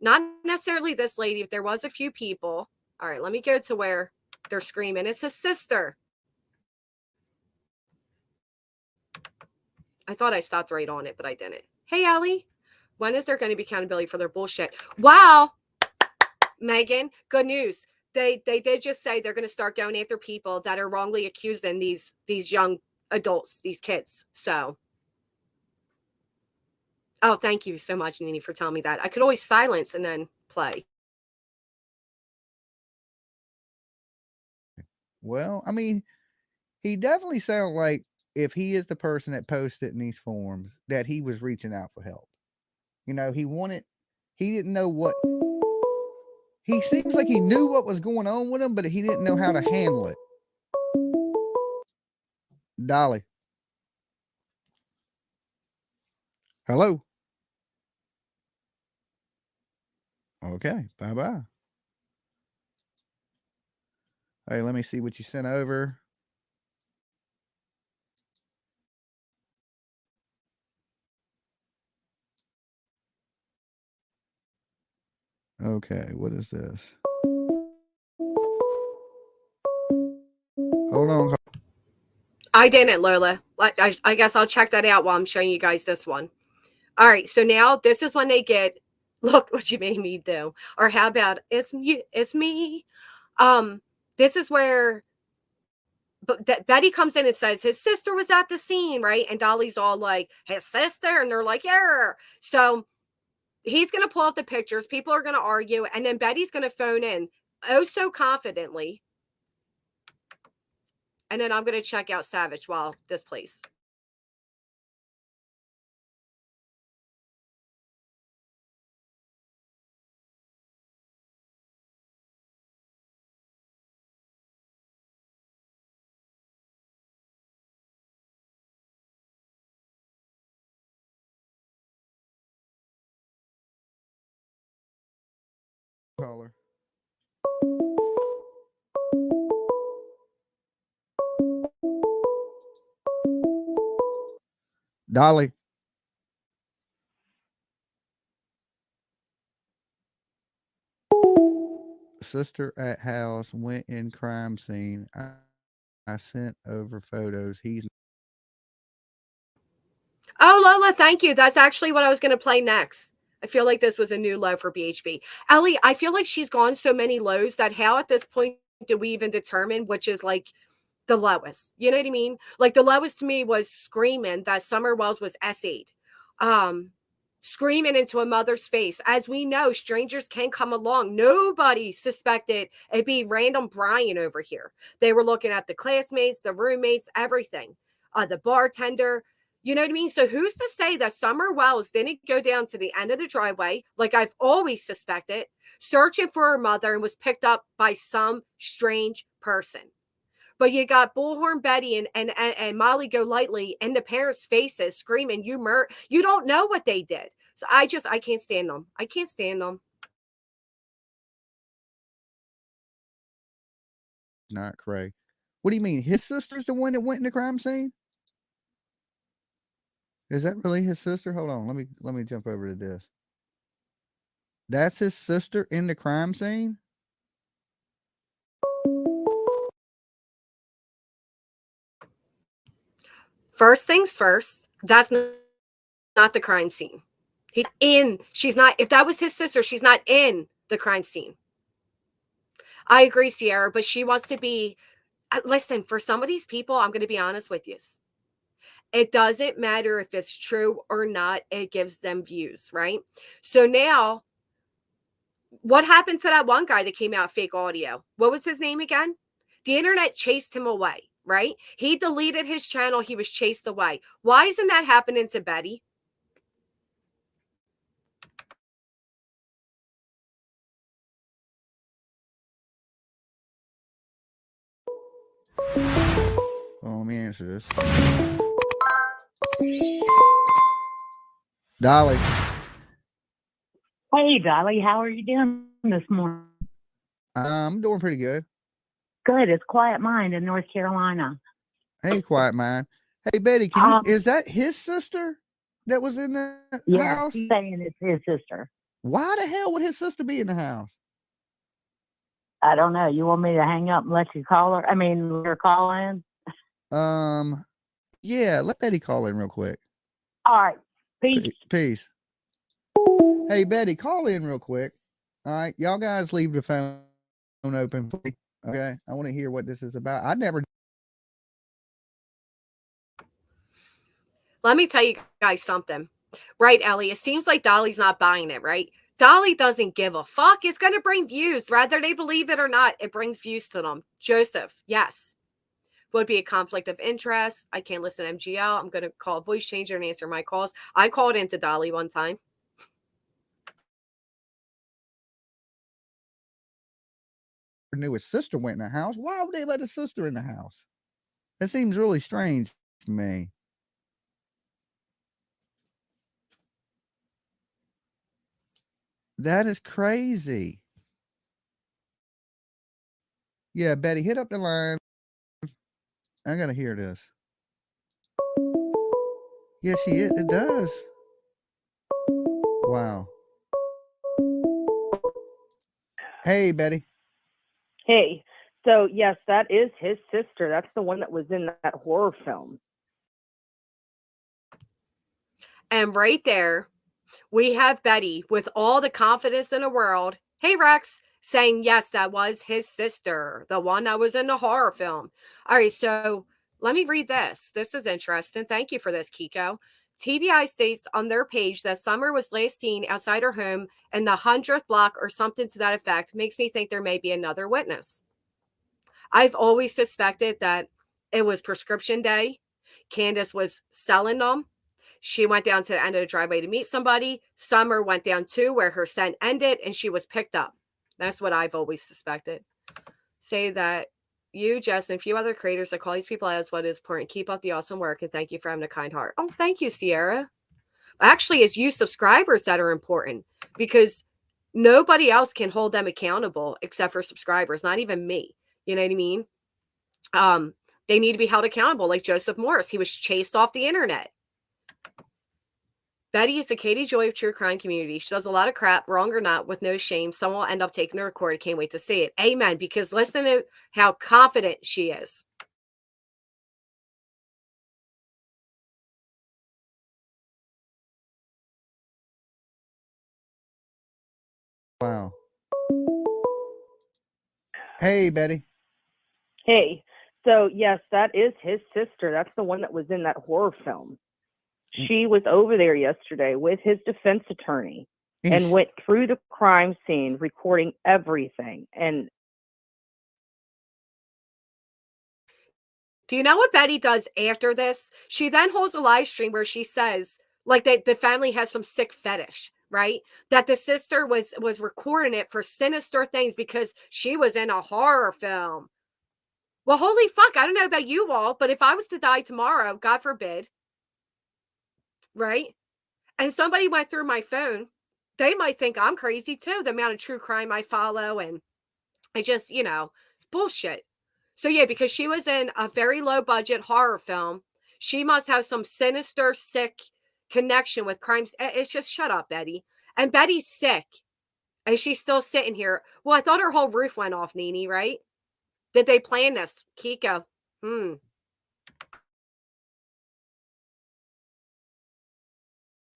not necessarily this lady. If there was a few people. All right, let me go to where they're screaming. It's his sister. I thought I stopped right on it, but I didn't. Hey, Allie, when is there going to be accountability for their bullshit? Wow, Megan, good news. They did just say they're going to start going after people that are wrongly accusing these young adults, these kids. So, oh, thank you so much, Nini, for telling me that. I could always silence and then play. Well, I mean, he definitely sounds like if he is the person that posted in these forums, that he was reaching out for help. He didn't know what, he seems like he knew what was going on with him, but he didn't know how to handle it. Dolly. Hello. Okay. Bye-bye. Hey, let me see what you sent over. Okay, what is this? Hold on. I didn't, Lola. I guess I'll check that out while I'm showing you guys this one. All right, so now this is when they get Look what you made me do. Or how about it's you, it's me. This is where Betty comes in and says his sister was at the scene, right? And Dolly's all like, his sister, and they're like, yeah. So he's going to pull out the pictures. People are going to argue, and then Betty's going to phone in, oh so confidently, and then I'm going to check out Savage while this plays. Caller. Dolly. Sister at house went in crime scene. I sent over photos. He's Oh, Lola, thank you. That's actually what I was going to play next. I feel like this was a new low for BHB. Ellie, I feel like she's gone so many lows that how at this point do we even determine which is like the lowest? You know what I mean? Like the lowest to me was screaming that Summer Wells was essayed. Screaming into a mother's face. As we know, strangers can come along. Nobody suspected it'd be random Bryan over here. They were looking at the classmates, the roommates, everything. The bartender. You know what I mean? So who's to say that Summer Wells didn't go down to the end of the driveway, like I've always suspected, searching for her mother and was picked up by some strange person? But you got Bullhorn Betty and Molly Golightly in the parents' faces screaming, you don't know what they did. So I can't stand them. I can't stand them. not Cray. What do you mean? His sister's the one that went in the crime scene? Is that really his sister? Hold on. Let me jump over to this. That's his sister in the crime scene? First things first, that's not the crime scene. She's not, if that was his sister, she's not in the crime scene. I agree, Sierra, but she wants to be, listen, for some of these people, I'm going to be honest with you. It doesn't matter if it's true or not. It gives them views, right? So now, what happened to that one guy that came out fake audio? What was his name again? The internet chased him away, right? He deleted his channel. He was chased away. Why isn't that happening to Betty? Well, let me answer this. Dolly. Hey, Dolly, how are you doing this morning? I'm doing pretty good. Good. It's Quiet Mind in North Carolina. Hey, Quiet Mind. Hey, Betty, is that his sister that was in the house? He's saying it's his sister. Why the hell would his sister be in the house? I don't know. You want me to hang up and let you call her? I mean, let her call in? Yeah, let Betty call in real quick. All right. Peace. Peace. Hey, Betty, call in real quick. All right. Y'all guys leave the phone open for me. Okay. I want to hear what this is about. I never. Let me tell you guys something. Right, Ellie? It seems like Dolly's not buying it, right? Dolly doesn't give a fuck. It's going to bring views. Whether they believe it or not, it brings views to them. Joseph, yes. Would be a conflict of interest. I can't listen to MGL. I'm going to call a voice changer and answer my calls. I called into Dolly one time. Knew his sister went in the house. Why would they let his sister in the house? That seems really strange to me. That is crazy. Yeah, Betty, hit up the line. I gotta hear this. Yes, it does. Wow. Hey, Betty. Hey, so yes, that is his sister. That's the one that was in that horror film. And right there, we have Betty with all the confidence in the world. Hey, Rex, saying, yes, that was his sister, the one that was in the horror film. All right, so let me read this. This is interesting. Thank you for this, Kiko. TBI states on their page that Summer was last seen outside her home in the 100th block or something to that effect. Makes me think there may be another witness. I've always suspected that it was prescription day. Candace was selling them. She went down to the end of the driveway to meet somebody. Summer went down too, where her scent ended, and she was picked up. That's what I've always suspected. Say that you, Jess, and a few other creators that call these people as what is important. Keep up the awesome work, and thank you for having a kind heart. Oh, thank you, Sierra. Actually, it's you subscribers that are important, because nobody else can hold them accountable except for subscribers, not even me. You know what I mean? They need to be held accountable, like Joseph Morris. He was chased off the internet. Betty is the Katie Joy of true crime community. She does a lot of crap, wrong or not, with no shame. Someone will end up taking her to court. I can't wait to see it. Amen. Because listen to how confident she is. Wow. Hey, Betty. Hey, so yes, that is his sister. That's the one that was in that horror film. She was over there yesterday with his defense attorney and went through the crime scene, recording everything. And do you know what Betty does after this? She then holds a live stream where she says, like, that the family has some sick fetish, right? That the sister was recording it for sinister things because she was in a horror film. Well, holy fuck, I don't know about you all, but if I was to die tomorrow, God forbid, right? And somebody went through my phone, they might think I'm crazy too, the amount of true crime I follow. And I just, it's bullshit. So yeah, because she was in a very low budget horror film, she must have some sinister, sick connection with crimes. It's just, shut up, Betty. And Betty's sick. And she's still sitting here. Well, I thought her whole roof went off, Nene, right? Did they plan this? Kiko.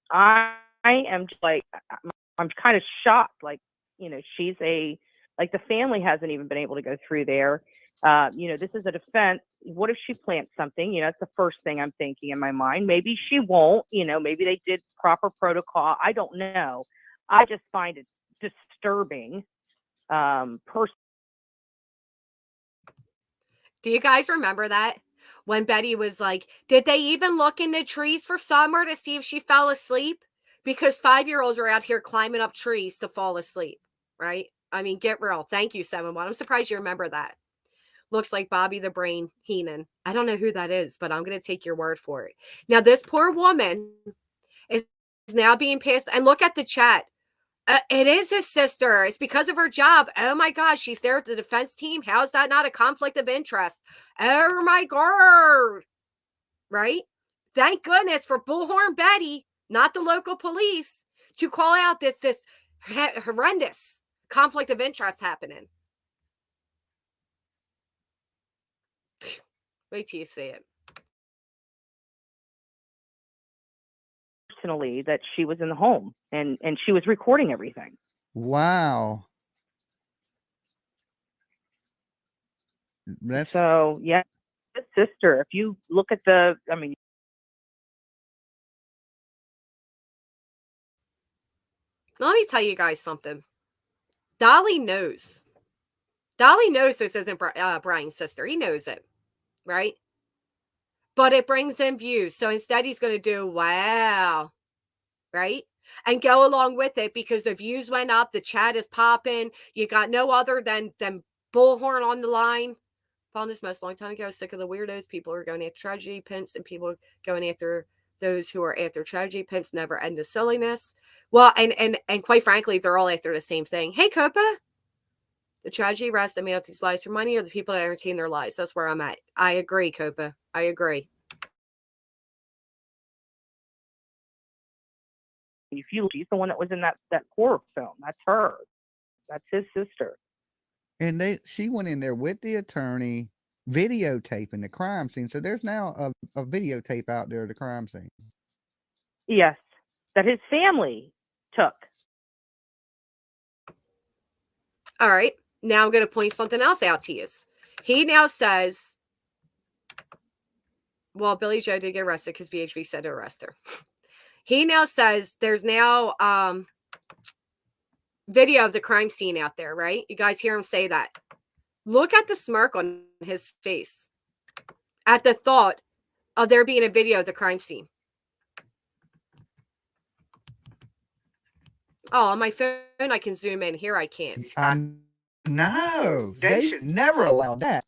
I am just like, I'm kind of shocked. Like, she's like the family hasn't even been able to go through there. This is a defense. What if she plants something? That's the first thing I'm thinking in my mind. Maybe she won't, maybe they did proper protocol. I don't know. I just find it disturbing. Do you guys remember that? When Betty was like, did they even look in the trees for Summer to see if she fell asleep? Because 5-year-olds are out here climbing up trees to fall asleep, right? I mean, get real. Thank you, 7-1. I'm surprised you remember that. Looks like Bobby the Brain Heenan. I don't know who that is, but I'm going to take your word for it. Now, this poor woman is now being pissed. And look at the chat. It is his sister. It's because of her job. Oh my gosh, she's there at the defense team. How is that not a conflict of interest? Oh my God. Right? Thank goodness for Bullhorn Betty, not the local police, to call out this horrendous conflict of interest happening. Wait till you see it. Personally, that she was in the home and she was recording everything. Wow. That's so yeah, his sister. If you look at let me tell you guys something. Dolly knows. Dolly knows this isn't Bryan's sister. He knows it, right? But it brings in views. So instead he's going to do, wow, right? And go along with it because the views went up. The chat is popping. You got no other than Bullhorn on the line. Found this most long time ago. Sick of the weirdos. People are going after tragedy pimps and people going after those who are after tragedy pimps. Never end the silliness. Well, and quite frankly, they're all after the same thing. Hey, Copa. The tragedy arrests that made up these lies for money or the people that entertain their lies. That's where I'm at. I agree, Copa. I agree. You feel she's the one that was in that horror film. That's her. That's his sister. And she went in there with the attorney videotaping the crime scene. So there's now a videotape out there of the crime scene. Yes. that his family took. All right. Now I'm going to point something else out to you. He now says, well, Billy Joe did get arrested because BHB said to arrest her. He now says there's now video of the crime scene out there, right? You guys hear him say that. Look at the smirk on his face at the thought of there being a video of the crime scene. Oh, on my phone, I can zoom in. Here I can't. No, they should never allow that.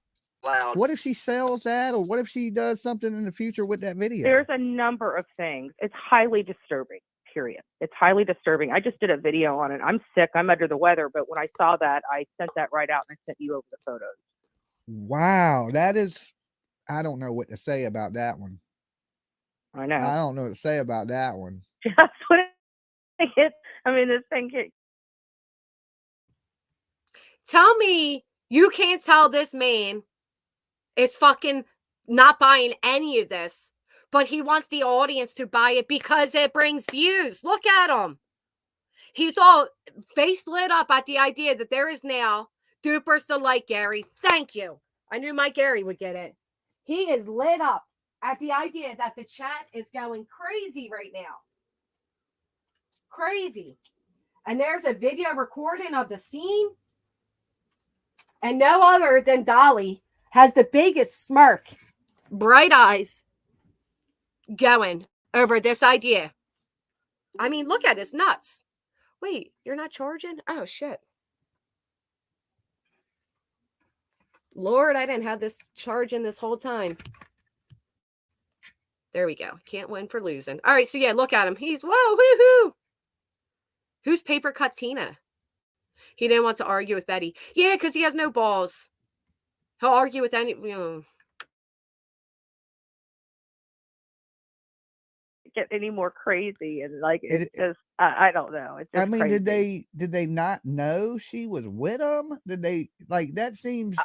What if she sells that, or what if she does something in the future with that video? There's a number of things. It's highly disturbing, period. It's highly disturbing. I just did a video on it. I'm sick. I'm under the weather. But when I saw that, I sent that right out and I sent you over the photos. Wow. That is, I don't know what to say about that one. I know. I don't know what to say about that one. That's what it is. I mean, this thing. Tell me you can't tell this man is fucking not buying any of this, but he wants the audience to buy it because it brings views. Look at him. He's all face lit up at the idea that there is now dupers to like Gary. Thank you. I knew my Gary would get it. He is lit up at the idea that the chat is going crazy right now. Crazy. And there's a video recording of the scene. And no other than Dolly has the biggest smirk, bright eyes, going over this idea. I mean, look at his nuts. Wait, you're not charging? Oh, shit. Lord, I didn't have this charging this whole time. There we go. Can't win for losing. All right, so yeah, look at him. He's, whoa, woohoo. Who's Paper Cut Tina? He didn't want to argue with Betty. Yeah, because he has no balls. He'll argue with any, Get any more crazy, and like it's just I don't know. It's just I mean, crazy. did they not know she was with him? Did they, like, that seems,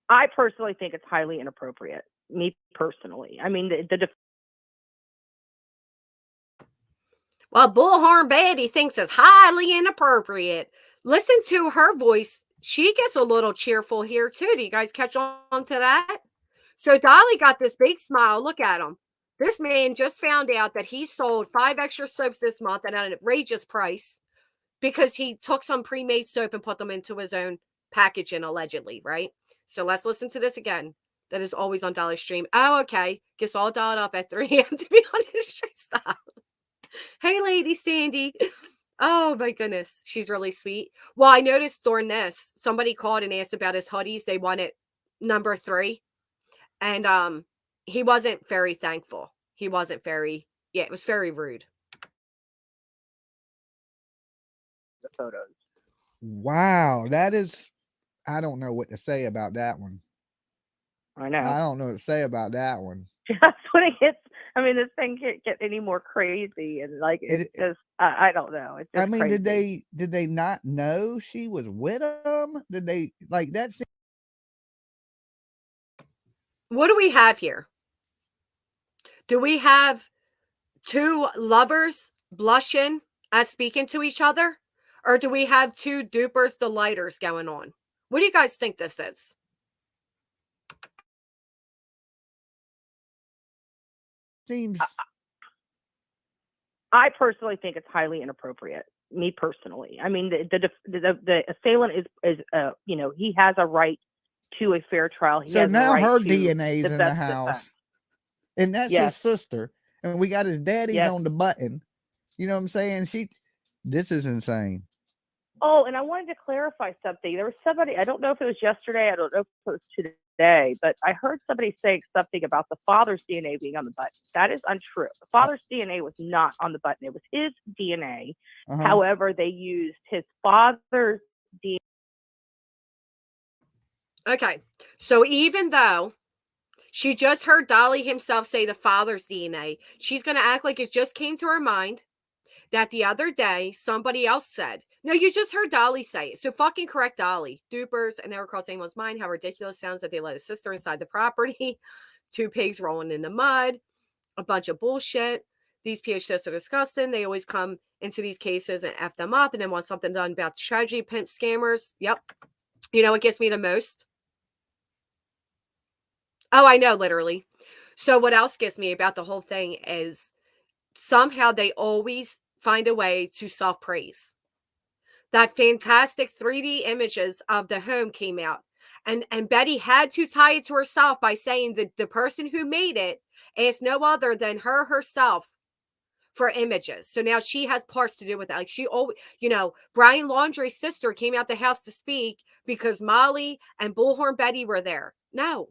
I personally think it's highly inappropriate. Me personally. I mean, well, Bullhorn Betty thinks it's highly inappropriate. Listen to her voice. She gets a little cheerful here too. Do you guys catch on to that? So Dolly got this big smile. Look at him. This man just found out that he sold 5 extra soaps this month at an outrageous price because he took some pre-made soap and put them into his own packaging, allegedly, right? So let's listen to this again. That is always on Dolly's stream. Oh, okay. Gets all dolled up at 3 a.m. to be on his stream. Stop. Hey, Lady Sandy. Oh, my goodness. She's really sweet. Well, I noticed during this, somebody called and asked about his hoodies. They wanted number 3. And he wasn't very thankful. He wasn't very, it was very rude. the photos. wow, that is, I don't know what to say about that one. I know. I don't know what to say about that one. That's what it gets. I mean, this thing can't get any more crazy, and like it's just I don't know. It's just I mean, crazy. did they not know she was with him? Did they, like, that's What do we have here? Do we have 2 lovers blushing as speaking to each other? Or do we have 2 dupers delighters going on? What do you guys think this is? seems, I personally think it's highly inappropriate. Me personally. I mean, the assailant is you know, he has a right to a fair trial. He so has now a right her to DNA's the in the best house, defense. and that's Yes. his sister, and we got his daddy's Yes. on the button. You know what I'm saying? This is insane. Oh, and I wanted to clarify something. There was somebody, I don't know if it was yesterday, I don't know if it was today, but I heard somebody saying something about the father's DNA being on the button. That is untrue. The father's DNA was not on the button. It was his DNA. Uh-huh. However, they used his father's DNA. Okay. So even though she just heard Dolly himself say the father's DNA, she's going to act like it just came to her mind that the other day somebody else said, no, you just heard Dolly say it. So fucking correct Dolly. Dupers, and never crossed anyone's mind how ridiculous it sounds that they let his sister inside the property. 2 pigs rolling in the mud. A bunch of bullshit. these PHS are disgusting. They always come into these cases and F them up and then want something done about the strategy pimp scammers. Yep. You know what gets me the most? Oh, I know, literally. So what else gets me about the whole thing is somehow they always find a way to self-praise. That fantastic 3D images of the home came out. And Betty had to tie it to herself by saying that the person who made it is no other than her herself for images. So now she has parts to do with that. Like she always, Bryan Laundrie's sister came out the house to speak because Molly and Bullhorn Betty were there. No,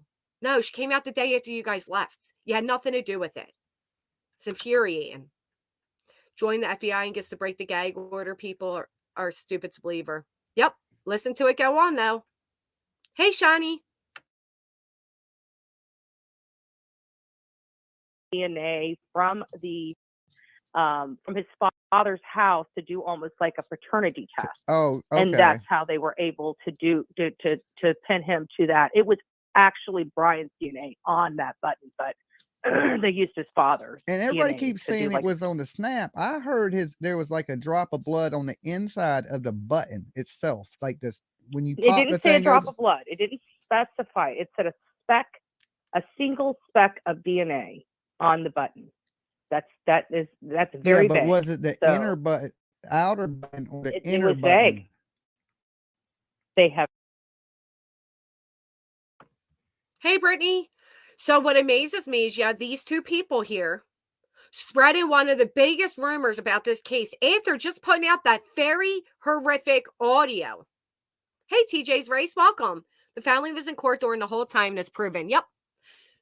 she came out the day after you guys left. You had nothing to do with it. It's infuriating. Join the FBI and gets to break the gag order. People are stupid to believe her. Yep. Listen to it go on, though. Hey, Shani. DNA from his father's house to do almost like a paternity test. Oh, okay. And that's how they were able to pin him to that. It was actually Bryan's DNA on that button, but they used his father's. And everybody DNA keeps to do saying like it was on the snap. I heard there was like a drop of blood on the inside of the button itself, like this when you It pop the didn't say a thing drop open. of blood. It didn't specify. It said a single speck of DNA on the button. That's very Yeah, but vague. was it the So inner button, outer button, or the it inner was button? vague. They have. Hey, Brittany. So what amazes me is you have these two people here spreading one of the biggest rumors about this case after just putting out that very horrific audio. Hey, TJ's Race, welcome. The family was in court during the whole time and it's proven. Yep.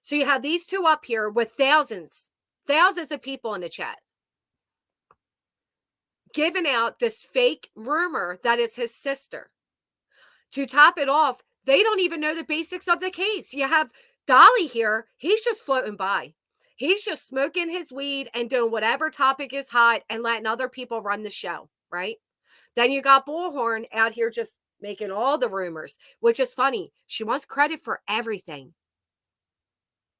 So you have these two up here with thousands of people in the chat giving out this fake rumor that is his sister. To top it off, they don't even know the basics of the case. You have Dolly here. He's just floating by. He's just smoking his weed and doing whatever topic is hot and letting other people run the show, right? Then you got Bullhorn out here just making all the rumors, which is funny. She wants credit for everything,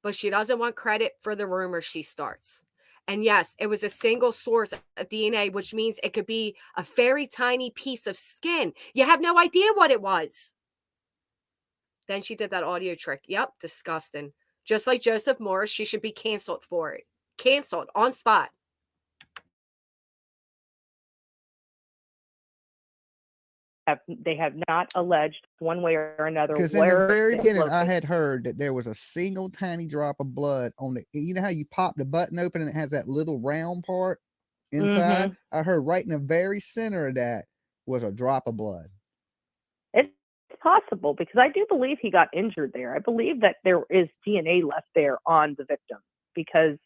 but she doesn't want credit for the rumors she starts. And yes, it was a single source of DNA, which means it could be a very tiny piece of skin. You have no idea what it was. Then she did that audio trick. Yep, disgusting. Just like Joseph Morris, she should be canceled for it. Canceled on spot. They have not alleged one way or another. Because in the very beginning, I had heard that there was a single tiny drop of blood on the. You know how you pop the button open and it has that little round part inside? I heard right in the very center of that was a drop of blood. It's possible because I do believe he got injured there. I believe that there is DNA left there on the victim because,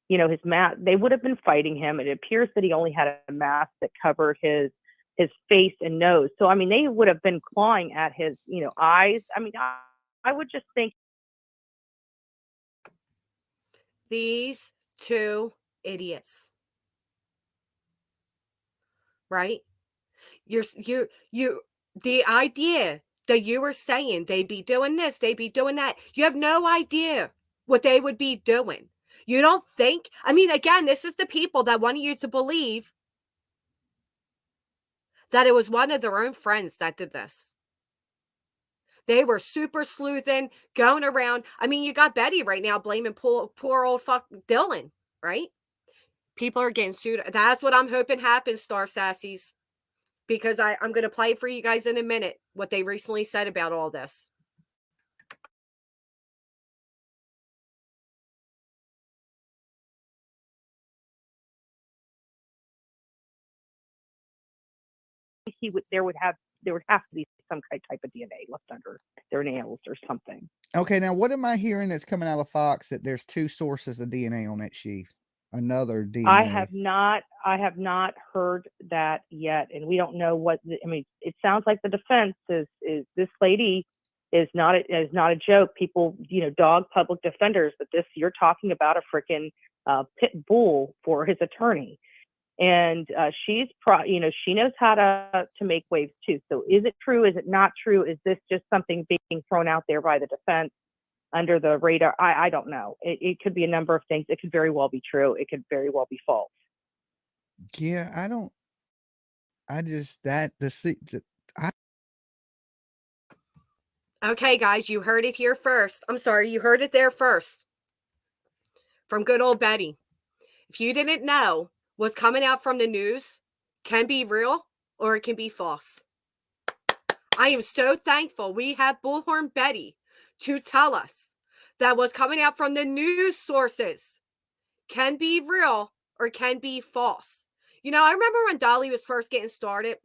his mask, they would have been fighting him. It appears that he only had a mask that covered his face and nose. So, I mean, they would have been clawing at his, eyes. I mean, I would just think. These two idiots. Right? The idea that you were saying they'd be doing this, they'd be doing that. You have no idea what they would be doing. You don't think, again, this is the people that want you to believe that it was one of their own friends that did this. They were super sleuthing, going around. You got Betty right now blaming poor old fuck Dylan, right? People are getting sued. That's what I'm hoping happens, Star Sassies. Because I'm going to play it for you guys in a minute, what they recently said about all this. There would have to be some type of DNA left under their nails or something. Okay, now what am I hearing that's coming out of Fox that there's two sources of DNA on that sheath? Another DNA. I have not heard that yet, and we don't know what. It sounds like the defense is this lady is not a joke. People, dog public defenders, but you're talking about a freaking pit bull for his attorney. And she knows how to make waves too. So is it true? Is it not true? Is this just something being thrown out there by the defense? under the radar. I don't know. It could be a number of things. It could very well be true. It could very well be false. Yeah, Okay, guys, you heard it here first. I'm sorry, you heard it there first. From good old Betty. If you didn't know, what's coming out from the news can be real or it can be false. I am so thankful we have Bullhorn Betty to tell us that what's coming out from the news sources can be real or can be false. You know, I remember when Dolly was first getting started,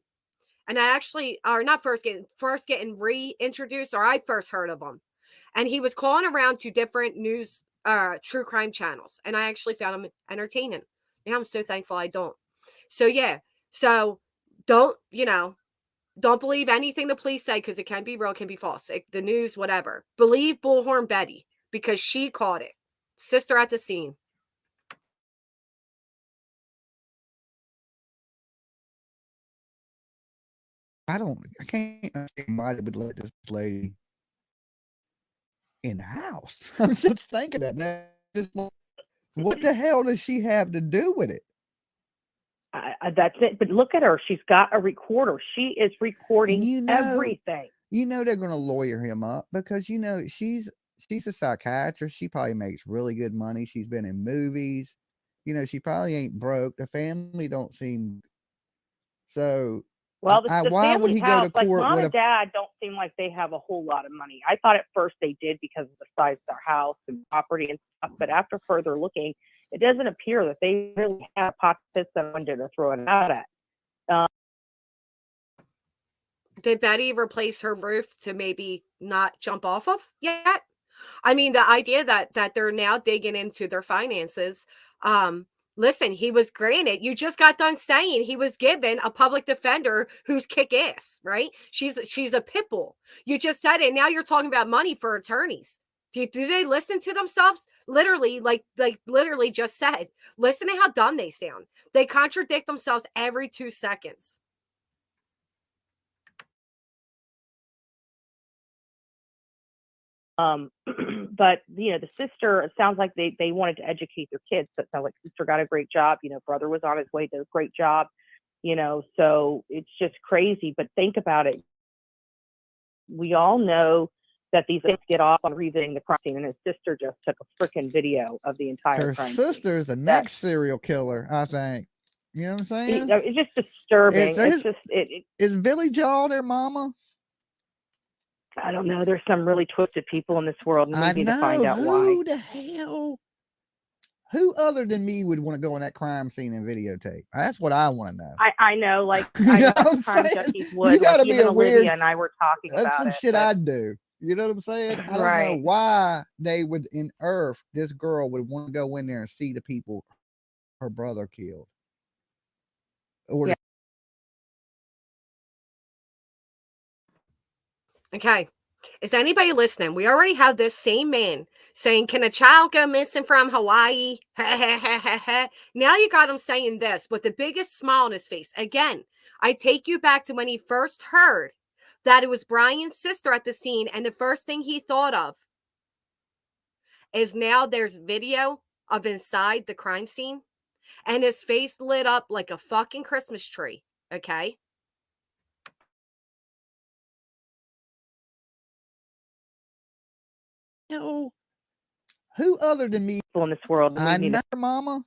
and I actually, or not first getting reintroduced, or I first heard of him, and he was calling around to different news, true crime channels, and I actually found him entertaining. Now I'm so thankful I don't. So yeah, so don't don't believe anything the police say because it can be real, can be false. The news, whatever. Believe Bullhorn Betty because she caught it. Sister at the scene. I can't understand why they would let this lady in the house. I'm just thinking that. What the hell does she have to do with it? That's it. But look at her. She's got a recorder. She is recording everything. You know they're going to lawyer him up because she's a psychiatrist. She probably makes really good money. She's been in movies. She probably ain't broke. The family don't seem so. Well, the why would he go to court? Like mom and dad don't seem like they have a whole lot of money. I thought at first they did because of the size of their house and property and stuff. But after further looking, it doesn't appear that they really have pockets that one to throw it out at. Did Betty replace her roof to maybe not jump off of yet? I mean, the idea that they're now digging into their finances. Listen, he was granted. You just got done saying he was given a public defender who's kick ass, right? She's a pit bull. You just said it. Now you're talking about money for attorneys. Do they listen to themselves? Literally, like literally just said. Listen to how dumb they sound. They contradict themselves every 2 seconds. But the sister, it sounds like they wanted to educate their kids. So it sounds like sister got a great job. Brother was on his way to a great job. So it's just crazy. But think about it. We all know that these things get off on revisiting the crime scene, and his sister just took a freaking video of the entire crime scene. Her sister is the next serial killer, I think. You know what I'm saying? It's just disturbing. Is Billy Joel their mama? I don't know. There's some really twisted people in this world, and we need to find out why. Who the hell? Who other than me would want to go on that crime scene and videotape? That's what I want to know. I know, like I know crime junkies would. You gotta be a weird. Olivia and I were talking about some shit I'd do. You know what I'm saying? I don't know why they would in Earth. This girl would want to go in there and see the people her brother killed. Or Okay. Is anybody listening? We already have this same man saying, can a child go missing from Hawaii? Now you got him saying this with the biggest smile on his face. Again, I take you back to when he first heard that it was Bryan's sister at the scene, and the first thing he thought of is now there's video of inside the crime scene, and his face lit up like a fucking Christmas tree. Okay. Who other than me in this world? I know, mama.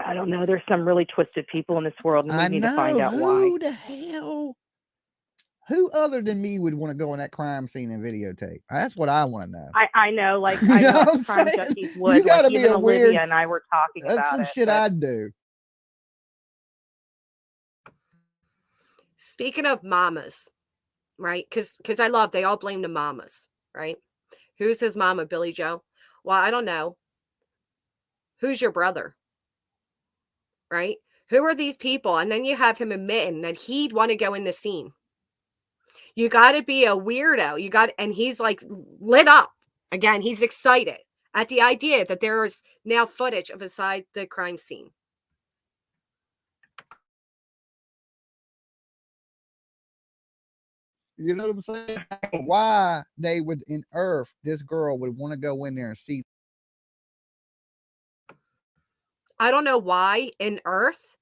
I don't know. There's some really twisted people in this world, and we need to find out why. Who the hell? Who other than me would want to go on that crime scene and videotape? That's what I want to know. I know, like I know crime junkies would. You gotta like, be even a Olivia weird. And I were talking that's about some it. Shit I'd do. Speaking of mamas, right? Because I love, they all blame the mamas, right? Who's his mama, Billy Joe? Well, I don't know. Who's your brother? Right? Who are these people? And then you have him admitting that he'd want to go in the scene. You got to be a weirdo. And he's like lit up. Again, he's excited at the idea that there is now footage of inside the crime scene. You know what I'm saying? Why they would in Earth, this girl would want to go in there and see. I don't know why in Earth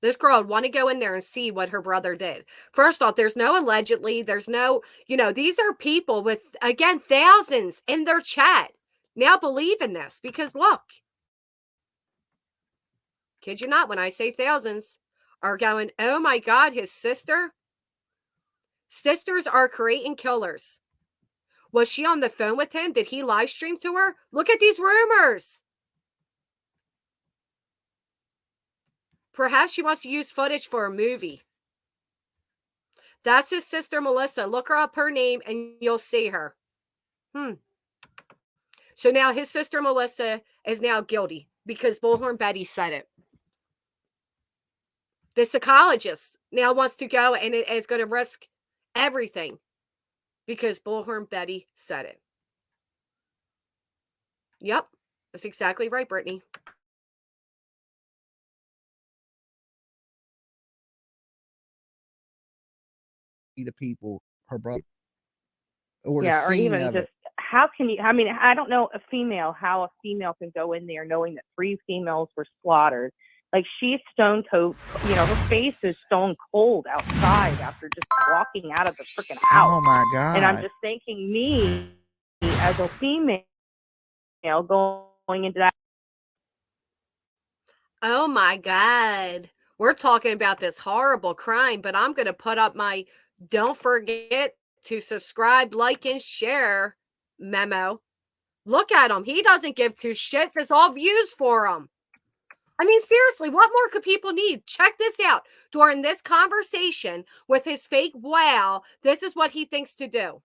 this girl would want to go in there and see what her brother did. First off, there's no allegedly, there's no, these are people with, again, thousands in their chat now believe in this because look, kid you not, when I say thousands, are going, oh my God, his sisters are creating killers. Was she on the phone with him? Did he live stream to her? Look at these rumors. Perhaps she wants to use footage for a movie. That's his sister, Melissa. Look her up, her name, and you'll see her. So now his sister, Melissa, is now guilty because Bullhorn Betty said it. The psychologist now wants to go and is going to risk everything because Bullhorn Betty said it. Yep, that's exactly right, Brittany. The people, her brother, or yeah, the or scene even of just it. how can you? I mean, I don't know how a female can go in there knowing that 3 females were slaughtered. Like she's stone cold, her face is stone cold outside after just walking out of the freaking house. Oh my God! And I'm just thinking, me as a female going into that. Oh my God. We're talking about this horrible crime, but I'm going to put up my don't forget to subscribe, like, and share memo. Look at him. He doesn't give 2 shits. It's all views for him. I mean, seriously, what more could people need? Check this out. During this conversation with his fake wow, this is what he thinks to do.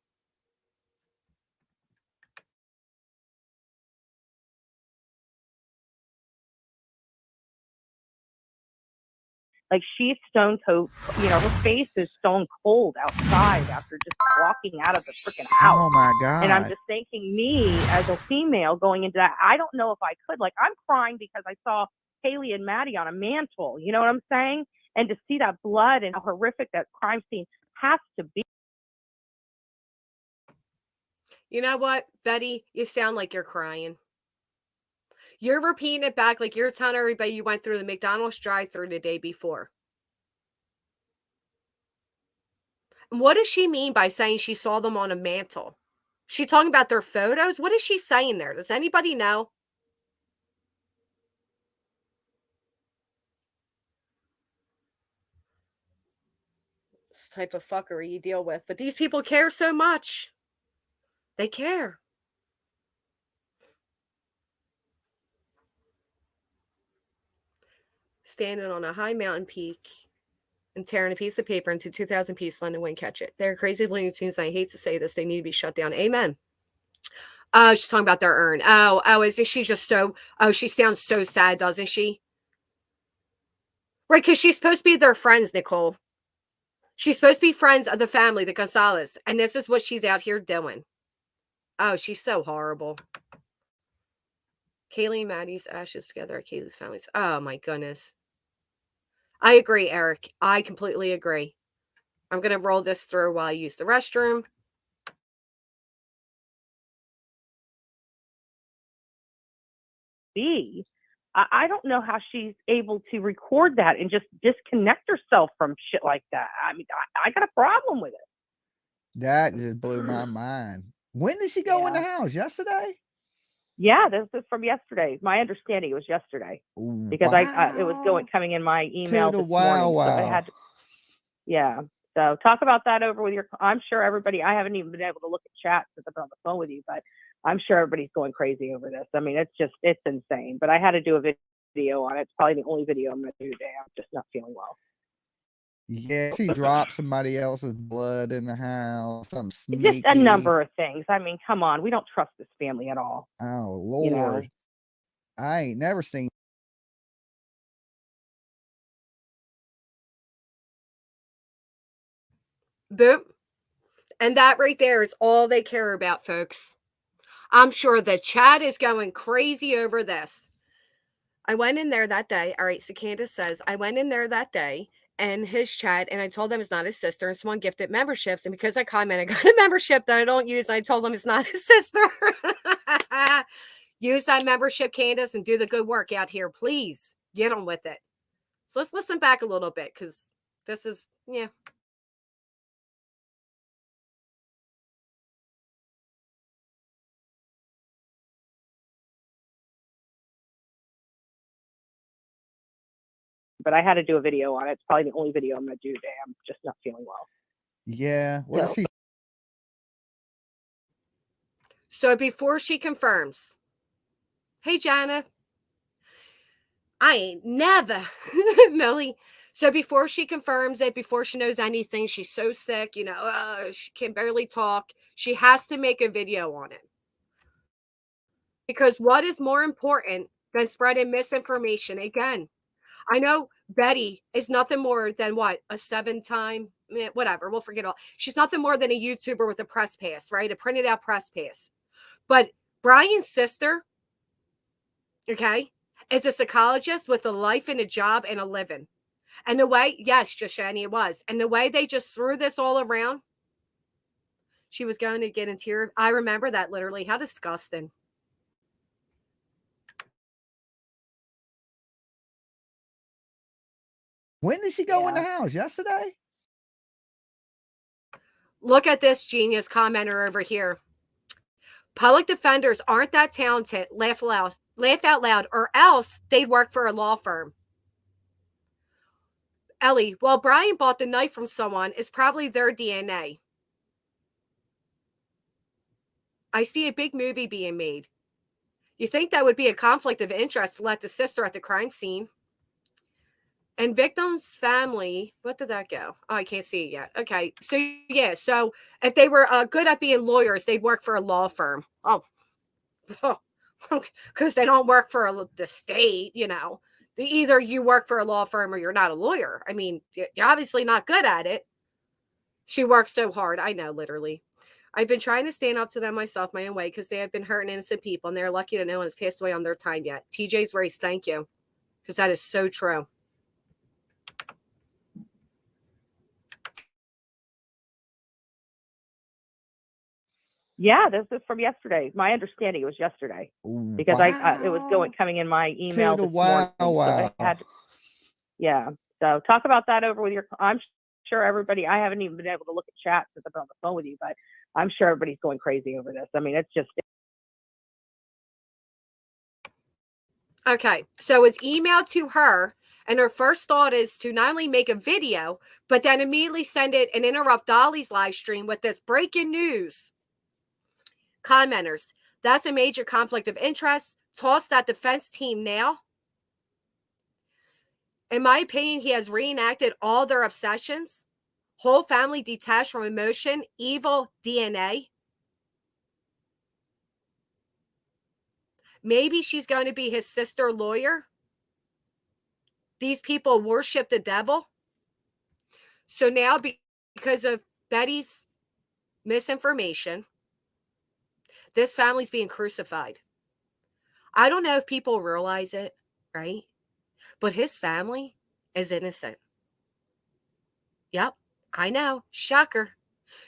Like she's stone cold, her face is stone cold outside after just walking out of the freaking house. Oh my God! And I'm just thinking, me as a female going into that, I don't know if I could. Like I'm crying because I saw Haley and Maddie on a mantle. You know what I'm saying? And to see that blood and how horrific that crime scene has to be. You know what, Betty? You sound like you're crying. You're repeating it back like you're telling everybody you went through the McDonald's drive-thru the day before. What does she mean by saying she saw them on a mantle? She talking about their photos? What is she saying there? Does anybody know? This type of fuckery you deal with. But these people care so much. They care. Standing on a high mountain peak and tearing a piece of paper into 2,000 pieces, London wouldn't catch it. They're crazy Looney Tunes. I hate to say this. They need to be shut down. Amen. She's talking about their urn. Isn't she just so, she sounds so sad, doesn't she? Right, because she's supposed to be their friends, Nicole. She's supposed to be friends of the family, the Gonzalez. And this is what she's out here doing. Oh, she's so horrible. Kaylee and Maddie's ashes together at Kaylee's family's. Oh, my goodness. I agree, Eric. I completely agree. I'm going to roll this through while I use the restroom. I don't know how she's able to record that and just disconnect herself from shit like that. I mean, I got a problem with it. That just blew my mind. When did she go in the house? Yesterday? Yeah, this is from yesterday. My understanding it was yesterday because it was coming in my email this morning. So I had to, yeah. So talk about that over with I'm sure everybody, I haven't even been able to look at chat since I've been on the phone with you, but I'm sure everybody's going crazy over this. I mean, it's insane, but I had to do a video on it. It's probably the only video I'm going to do today. I'm just not feeling well. Yeah, she dropped somebody else's blood in the house. Something sneaky. Just a number of things. I mean, come on. We don't trust this family at all. Oh, Lord. I ain't never seen. Boom. And that right there is all they care about, folks. I'm sure the chat is going crazy over this. I went in there that day. All right, so Candace says, I went in there that day in his chat, and I told them it's not his sister, and someone gifted memberships. And because I commented, I got a membership that I don't use, and I told them it's not his sister. Use that membership, Candace, and do the good work out here. Please get on with it. So let's listen back a little bit, because this is, yeah. But I had to do a video on it. It's probably the only video I'm going to do today. I'm just not feeling well. Yeah. What is she? So before she confirms, hey, Jana, I ain't never, Millie. So before she confirms it, before she knows anything, she's so sick, she can barely talk. She has to make a video on it. Because what is more important than spreading misinformation? Again, I know Betty is nothing more than what? A 7-time, whatever, we'll forget all. She's nothing more than a YouTuber with a press pass, right? A printed out press pass. But Bryan's sister, okay, is a psychologist with a life and a job and a living. And the way, yes, Joshani, it was. And the way they just threw this all around, she was going to get into tears. I remember that literally. How disgusting. When did she go in the house? Yesterday? Look at this genius commenter over here. Public defenders aren't that talented. Laugh out loud, or else they'd work for a law firm. Ellie, well, Bryan bought the knife from someone. It's probably their DNA. I see a big movie being made. You think that would be a conflict of interest to let the sister at the crime scene? And victim's family, what did that go? Oh, I can't see it yet. Okay. So, yeah. So if they were good at being lawyers, they'd work for a law firm. Oh, because they don't work for the state, Either you work for a law firm or you're not a lawyer. I mean, you're obviously not good at it. She works so hard. I know, literally. I've been trying to stand up to them myself, my own way, because they have been hurting innocent people, and they're lucky that no one has passed away on their time yet. TJ's race, thank you, because that is so true. Yeah, this is from yesterday. My understanding it was yesterday, because it was coming in my email this morning. Wow. Yeah. So talk about that over with I'm sure everybody. I haven't even been able to look at chat since I've been on the phone with you, but I'm sure everybody's going crazy over this. I mean, it's just. Okay, so it was emailed to her, and her first thought is to not only make a video, but then immediately send it and interrupt Dolly's live stream with this breaking news. Commenters, that's a major conflict of interest. Toss that defense team now. In my opinion, he has reenacted all their obsessions. Whole family detached from emotion, evil DNA. Maybe she's going to be his sister lawyer. These people worship the devil. So now, because of Betty's misinformation, this family's being crucified. I don't know if people realize it, right? But his family is innocent. Yep, I know. Shocker.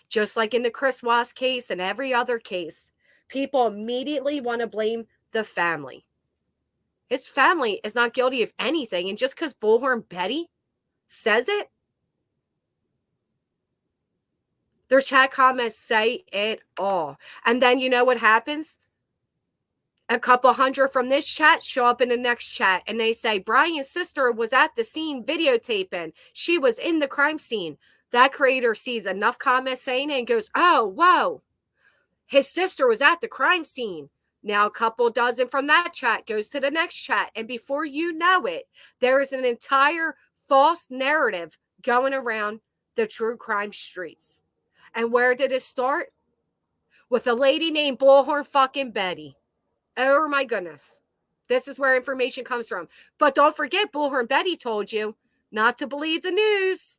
Just like in the Chris Wass case and every other case, people immediately want to blame the family. His family is not guilty of anything. And just because Bullhorn Betty says it, their chat comments say it all. And then you know what happens? A couple hundred from this chat show up in the next chat, and they say, Bryan's sister was at the scene videotaping. She was in the crime scene. That creator sees enough comments saying it and goes, oh, whoa, his sister was at the crime scene. Now a couple dozen from that chat goes to the next chat, and before you know it, there is an entire false narrative going around the true crime streets. And where did it start? With a lady named Bullhorn fucking Betty. Oh my goodness. This is where information comes from. But don't forget, Bullhorn Betty told you not to believe the news.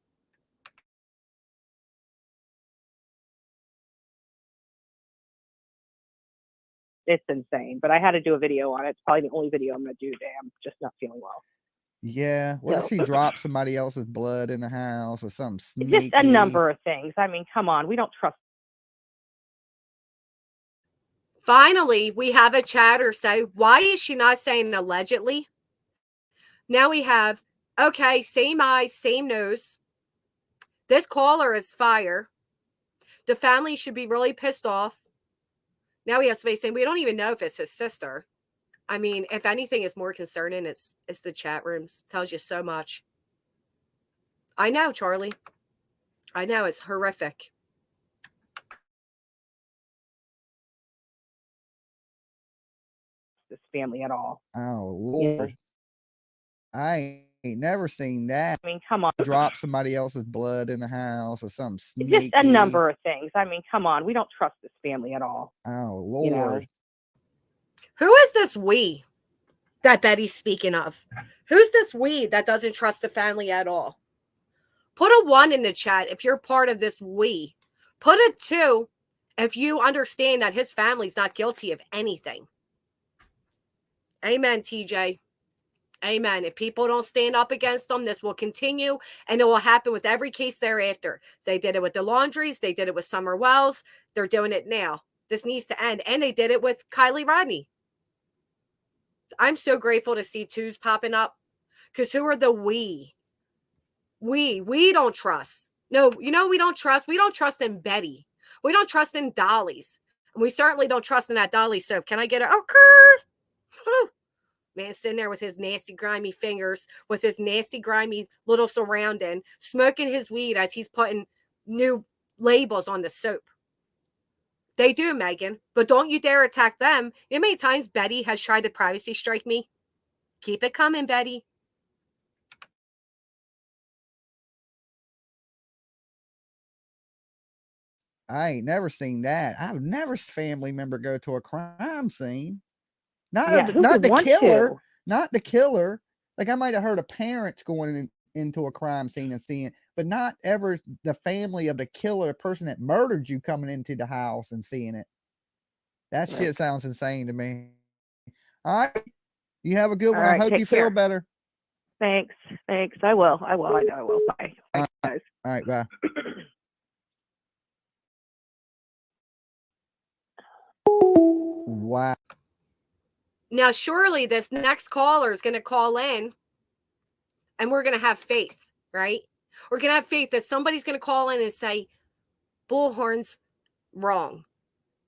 It's insane, but I had to do a video on it. It's probably the only video I'm going to do today. I'm just not feeling well. Yeah. What if So she drops somebody else's blood in the house or something just a sneaky? number of things. I mean, come on, we don't trust. Finally, we have a chatter say, why is she not saying allegedly? Now we have, okay, same eyes, same nose. This caller is fire. The family should be really pissed off. Now we have somebody saying, we don't even know if it's his sister. I mean, if anything is more concerning, it's the chat rooms. Tells you so much. I know, Charlie. I know, it's horrific. This family at all. Oh Lord. I ain't never seen that. I mean, come on. Drop somebody else's blood in the house or something Just a sneaky. number of things. I mean, come on, we don't trust this family at all. Oh Lord. Who is this we that Betty's speaking of? Who's this we that doesn't trust the family at all? Put a 1 in the chat if you're part of this we. Put a 2 if you understand that his family's not guilty of anything. Amen, TJ. Amen. If people don't stand up against them, this will continue, and it will happen with every case thereafter. They did it with the Laundries. They did it with Summer Wells. They're doing it now. This needs to end. And they did it with Kylie Rodney. I'm so grateful to see twos popping up, because who are the we? We don't trust. No, you know we don't trust? We don't trust in Betty. We don't trust in Dolly's. And we certainly don't trust in that Dolly soap. Can I get it? Okay. Man sitting there with his nasty, grimy fingers, with his nasty, grimy little surrounding, smoking his weed as he's putting new labels on the soap. They do, Megan, but don't you dare attack them. You know how many times Betty has tried to privacy strike me? Keep it coming, Betty. I ain't never seen that. I've never seen a family member go to a crime scene. Not who not would the want killer. to? Not the killer. Like I might have heard of parents going into a crime scene and seeing, but not ever the family of the killer, the person that murdered you, coming into the house and seeing it. That shit sounds insane to me. All right. You have a good one. All right, I hope take you feel care. better. Thanks. I will. I know I will. Bye. Bye, guys. All right, bye. Wow. Now, surely this next caller is going to call in and we're going to have faith, right? We're going to have faith that somebody's going to call in and say, Bullhorn's wrong.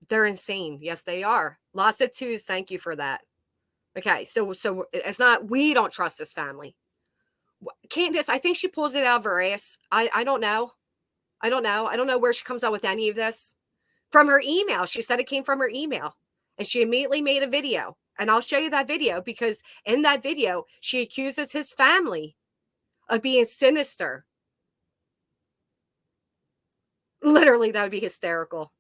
They're insane. Yes, they are. Lots of twos. Thank you for that. Okay, so it's not, we don't trust this family. Candace, I think she pulls it out of her ass. I don't know. I don't know where she comes out with any of this. From her email. She said it came from her email. And she immediately made a video. And I'll show you that video, because in that video, she accuses his family of being sinister. Literally, that would be hysterical.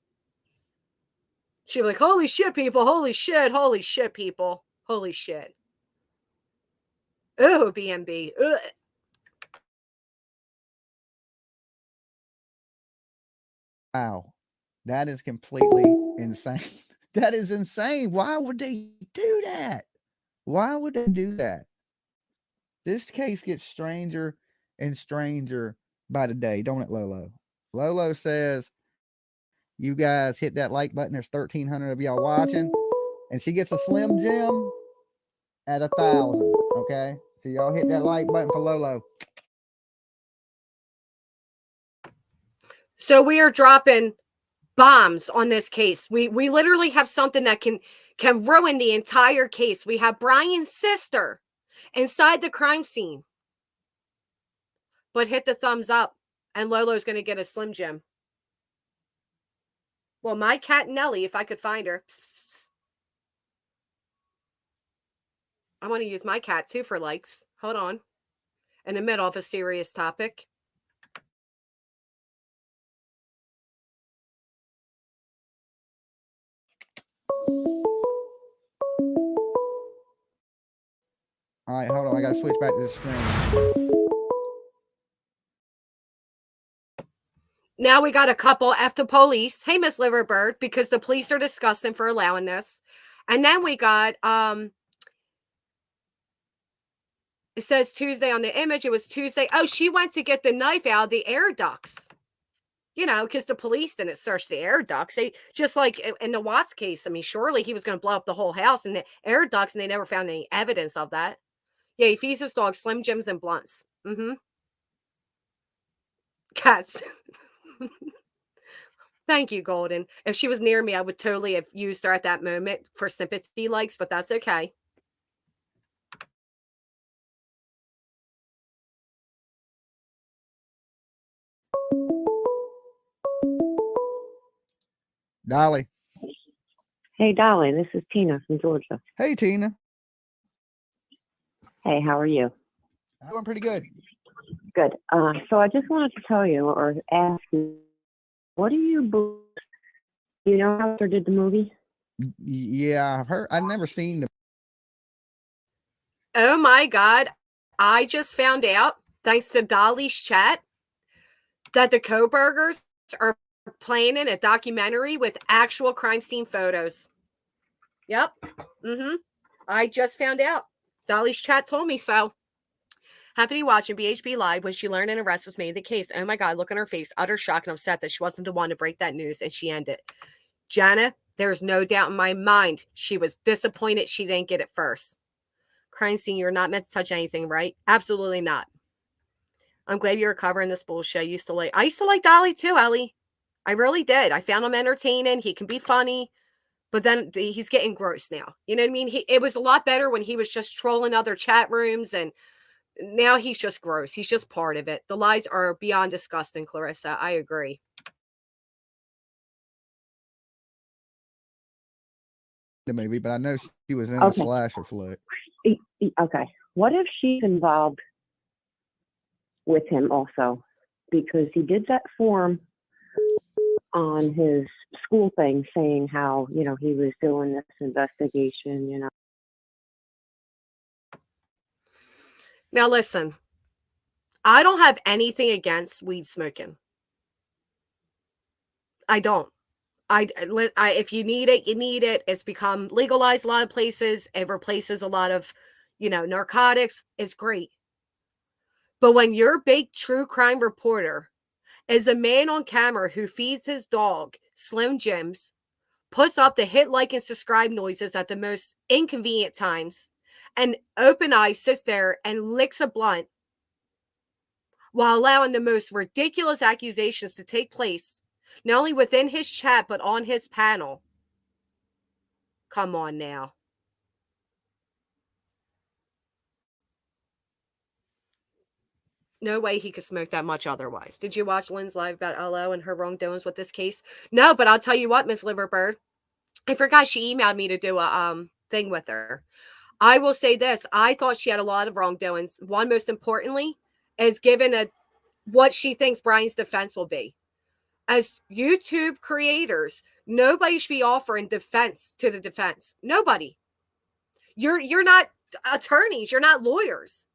She'd be like, holy shit, people. Holy shit, people. Holy shit. Oh, BMB. Ugh. Wow. That is completely insane. That is insane. Why would they do that? Why would they do that? This case gets stranger and stranger by the day, don't it, Lolo? Lolo says, you guys hit that like button. There's 1,300 of y'all watching. And she gets a Slim Jim at 1,000. Okay? So y'all hit that like button for Lolo. So we are dropping bombs on this case. We literally have something that can ruin the entire case. We have Bryan's sister inside the crime scene. But hit the thumbs up and Lolo's going to get a Slim Jim. Well, my cat Nellie, if I could find her. I want to use my cat too for likes. Hold on. In the middle of a serious topic. All right, hold on. I got to switch back to the screen. Now we got a couple F the police. Hey, Miss Liverbird, because the police are disgusting for allowing this. And then we got It says Tuesday on the image. It was Tuesday. Oh, she went to get the knife out of the air ducts. You know, because the police didn't search the air ducts. They just like in the Watts case. I mean, surely he was going to blow up the whole house and the air ducts, and they never found any evidence of that. Yeah, he feeds his dog Slim Jims and blunts. Cats. Thank you, Golden. If she was near me, I would totally have used her at that moment for sympathy likes, but that's okay. Dolly. Hey, Dolly, this is Tina from Georgia. Hey, Tina. Hey, how are you? I'm doing pretty good. Good. So I just wanted to tell you or ask you, what do you believe? You know how they did the movie? Yeah, I've never seen the. Oh my God. I just found out, thanks to Dolly's chat, that the Kobergers are planning a documentary with actual crime scene photos. Yep. I just found out. Dolly's chat told me so. Happened to be watching BHB Live when she learned an arrest was made in the case. Oh my God, look on her face. Utter shock and upset that she wasn't the one to break that news, and she ended. Jana, there's no doubt in my mind she was disappointed she didn't get it first. Crime scene, you're not meant to touch anything, right? Absolutely not. I'm glad you're covering this bullshit. I used to like Dolly too, Ellie. I really did. I found him entertaining. He can be funny, but then he's getting gross now. You know what I mean? It was a lot better when he was just trolling other chat rooms, and now he's just gross. He's just part of it. The lies are beyond disgusting, Clarissa. I agree. The movie, but I know she was in a slasher flick. Okay. What if she's involved with him also? Because he did that form on his school thing saying how, you know, he was doing this investigation, you know. Now, listen, I don't have anything against weed smoking. I don't. If you need it, you need it. It's become legalized a lot of places. It replaces a lot of, narcotics. It's great. But when your big true crime reporter is a man on camera who feeds his dog Slim Jims, puts up the hit, like, and subscribe noises at the most inconvenient times, and open eyes sits there and licks a blunt while allowing the most ridiculous accusations to take place, not only within his chat, but on his panel. Come on now. No way he could smoke that much otherwise. Did you watch Lynn's live about LO and her wrongdoings with this case? No, but I'll tell you what, Miss Liverbird. I forgot she emailed me to do a thing with her. I will say this. I thought she had a lot of wrongdoings. One, most importantly, is given what she thinks Bryan's defense will be. As YouTube creators, nobody should be offering defense to the defense. Nobody. You're not attorneys. You're not lawyers.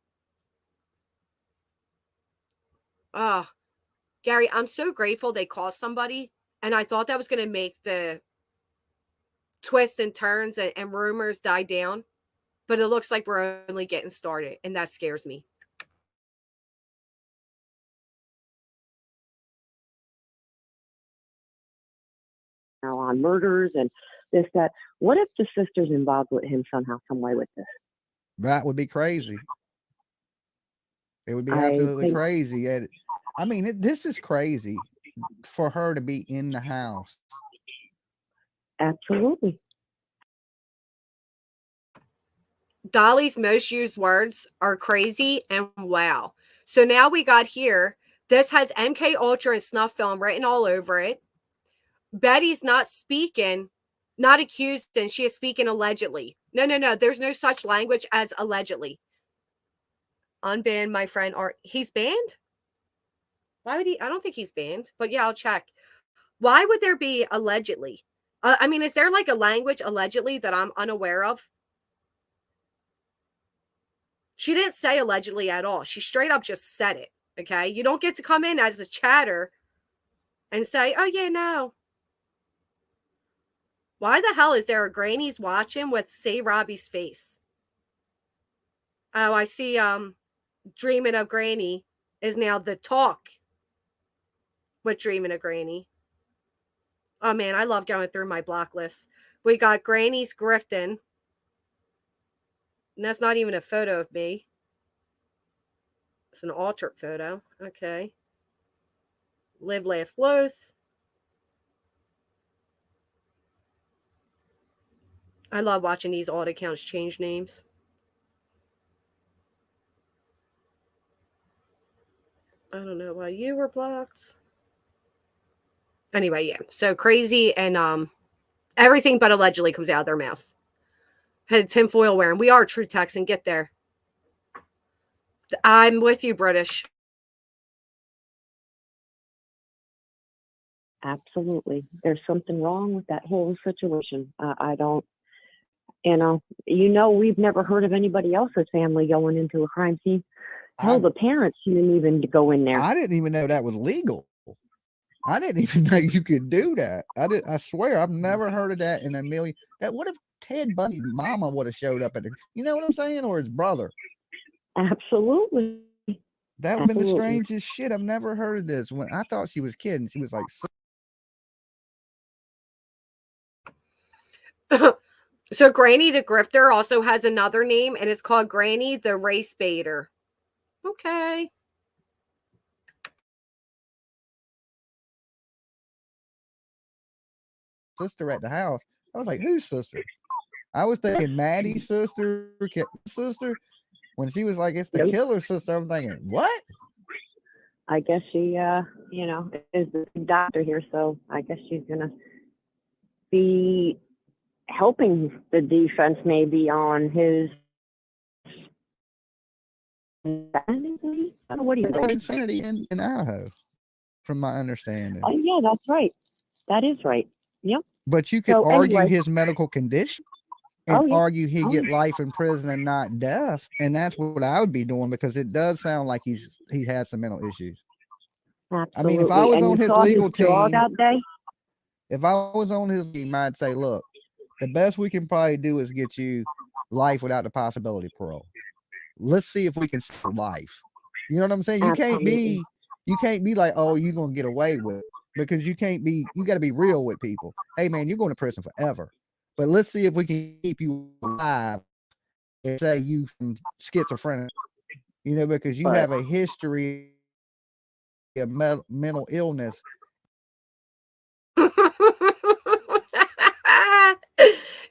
Gary, I'm so grateful they caught somebody, and I thought that was going to make the twists and turns and rumors die down, but it looks like we're only getting started, and that scares me. On murders and this, that. What if the sister's involved with him somehow, some way with this? That would be crazy. It would be absolutely crazy. I mean, this is crazy for her to be in the house. Absolutely. Dolly's most used words are crazy and wow. So now we got here. This has MK Ultra and snuff film written all over it. Betty's not speaking, not accused, and she is speaking allegedly. No. There's no such language as allegedly. Unbanned, my friend Art. He's banned? Why would he? I don't think he's banned, but yeah, I'll check. Why would there be allegedly? I mean, is there like a language allegedly that I'm unaware of? She didn't say allegedly at all. She straight up just said it. Okay. You don't get to come in as a chatter and say, oh, yeah, no. Why the hell is there a granny's watching with Say Robbie's face? Oh, I see. Dreaming of Granny is now the talk with Dreaming of Granny. Oh man, I love going through my block list. We got Granny's grifting. And that's not even a photo of me. It's an altered photo. Okay. Live, laugh, loath. I love watching these alt accounts change names. I don't know why you were blocked. Anyway, yeah. So crazy and everything but allegedly comes out of their mouths. Had tinfoil wearing. We are true Texan. Get there. I'm with you, British. Absolutely. There's something wrong with that whole situation. I don't, we've never heard of anybody else's family going into a crime scene. Hell, the parents didn't even go in there. I didn't even know that was legal. I didn't even know you could do that. I swear, I've never heard of that in a million. What if Ted Bundy's mama would have showed up at you know what I'm saying? Or his brother. Absolutely. That would have been the strangest shit. I've never heard of this. When I thought she was kidding, she was like, So Granny the Grifter also has another name, and it's called Granny the Race Baiter. Okay. sister at the house. I was like, whose sister? I was thinking Maddie's sister. When she was like, it's the killer's sister, I'm thinking, what? I guess she, is the doctor here, so I guess she's gonna be helping the defense maybe on his insanity. I don't know what he's doing. Insanity in Idaho, from my understanding. Oh yeah, that's right. That is right. Yep. But you could argue his medical condition and argue he get life in prison and not death, and that's what I would be doing, because it does sound like he has some mental issues. Absolutely. I mean, if I was on his legal team, I'd say, look, the best we can probably do is get you life without the possibility of parole. Let's see if we can save life. You know what I'm saying? You can't be like, oh, you're gonna get away with it, because you got to be real with people. Hey man, you're going to prison forever. But let's see if we can keep you alive and say you schizophrenic, because you have a history of mental illness.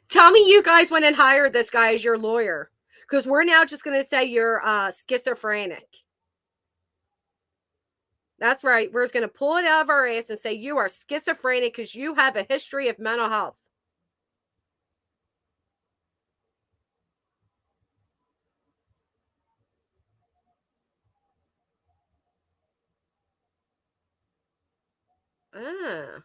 Tell me you guys went and hired this guy as your lawyer, because we're now just going to say you're schizophrenic. That's right. We're just going to pull it out of our ass and say you are schizophrenic because you have a history of mental health. Ah.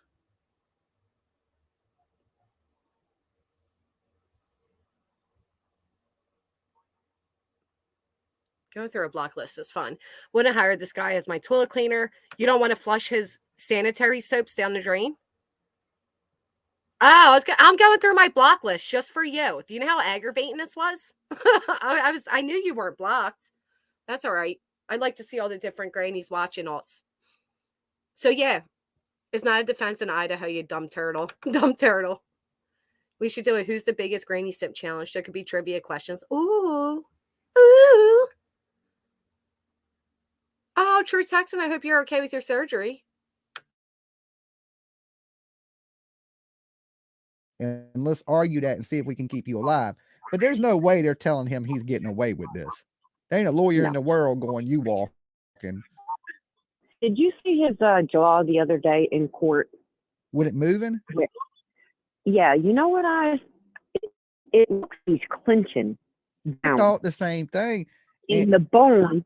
Going through a block list is fun. Want to hire this guy as my toilet cleaner. You don't want to flush his sanitary soaps down the drain? Oh, I'm going through my block list just for you. Do you know how aggravating this was? I knew you weren't blocked. That's all right. I'd like to see all the different grannies watching us. So yeah, it's not a defense in Idaho, you dumb turtle. Dumb turtle. We should do a who's the biggest granny sip challenge. There could be trivia questions. Ooh. Ooh. Oh, True Texan, I hope you're okay with your surgery. And let's argue that and see if we can keep you alive. But there's no way they're telling him he's getting away with this. There ain't a lawyer in the world going, you walking. Did you see his jaw the other day in court? With it moving? Yeah, you know what it looks he's clinching down. I thought the same thing. And the bone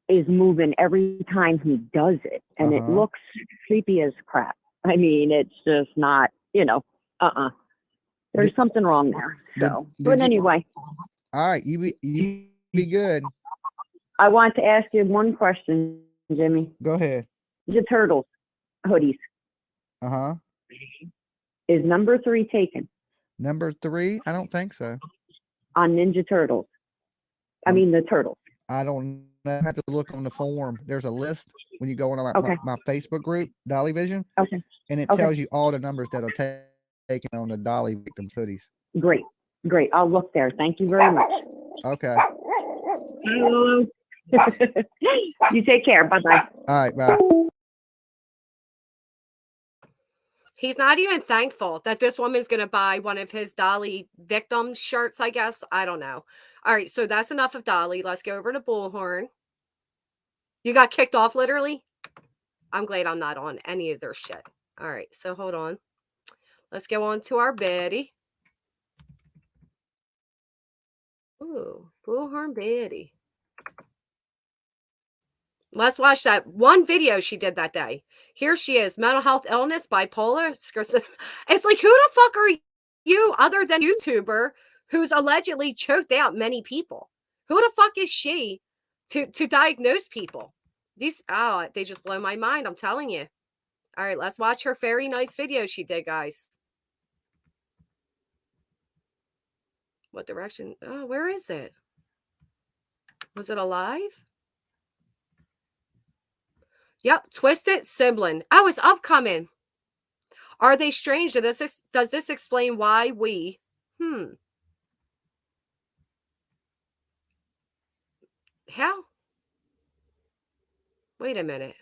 is moving every time he does it. And it looks creepy as crap. I mean, it's just not, There's something wrong there. So, but anyway. All right, you be good. I want to ask you one question, Jimmy. Go ahead. The Turtles hoodies. Is number 3 taken? Number 3? I don't think so. On Ninja Turtles. I mean the turtles. I don't know. I have to look on the form. There's a list when you go on Okay. my Facebook group, Dolly Vision, Okay. and it Okay. tells you all the numbers that are taken on the Dolly victim hoodies. Great. Great. I'll look there. Thank you very much. Okay. Hello. You take care. Bye-bye. All right. Bye. He's not even thankful that this woman's going to buy one of his Dolly victim shirts, I guess. I don't know. All right, so that's enough of Dolly. Let's go over to Bullhorn. You got kicked off, literally? I'm glad I'm not on any of their shit. All right, so hold on. Let's go on to our Betty. Ooh, Bullhorn Betty. Let's watch that one video she did that day. Here she is, mental health illness, bipolar. It's like, who the fuck are you other than YouTuber who's allegedly choked out many people? Who the fuck is she to diagnose people? They just blow my mind, I'm telling you. All right, let's watch her very nice video she did, guys. What direction? Oh, where is it? Was it alive? Yep, Twisted Sibling. Oh, it's upcoming. Are they strange? Does this explain why we... How? Wait a minute.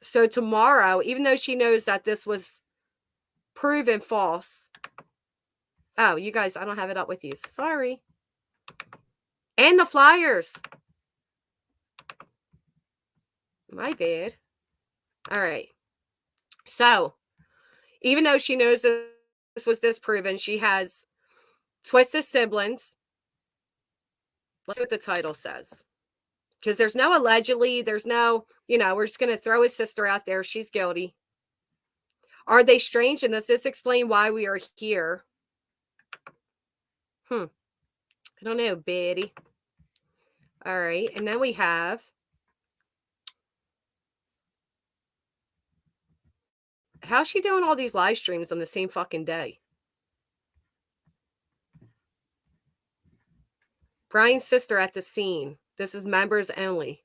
So tomorrow, even though she knows that this was proven false... Oh, you guys, I don't have it up with you. Sorry. And the flyers. My bad. All right. So, even though she knows this was disproven, she has Twisted Siblings. Let's see what the title says. Because there's no allegedly, there's no, we're just going to throw his sister out there. She's guilty. Are they strange? And does this explain why we are here? I don't know, Betty. All right. And then we have... How's she doing all these live streams on the same fucking day? Bryan's sister at the scene. This is members only.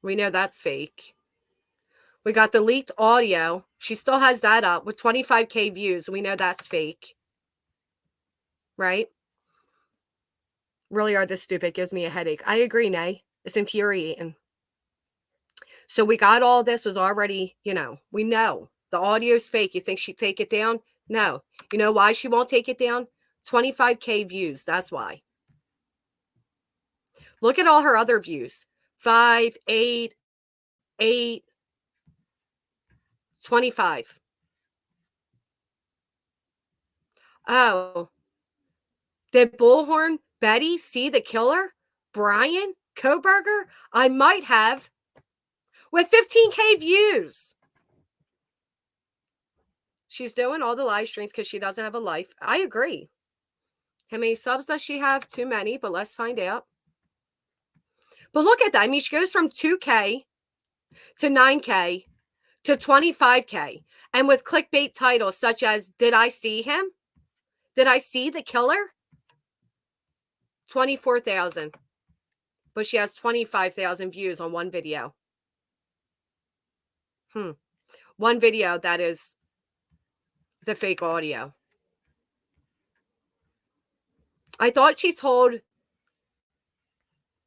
We know that's fake. We got the leaked audio. She still has that up with 25K views. We know that's fake. Right? Really are this stupid. Gives me a headache. I agree, Nay. It's infuriating. So we got all this was already, we know. The audio's fake. You think she'd take it down? No. You know why she won't take it down? 25K views. That's why. Look at all her other views. 5, 8, 8, 25. Oh. Did Bullhorn Betty see the killer? Bryan Koberger? I might have. With 15K views. She's doing all the live streams because she doesn't have a life. I agree. How many subs does she have? Too many, but let's find out. But look at that. I mean, she goes from 2K to 9K to 25K. And with clickbait titles such as, did I see him? Did I see the killer? 24,000. But she has 25,000 views on one video. One video that is the fake audio. I thought she told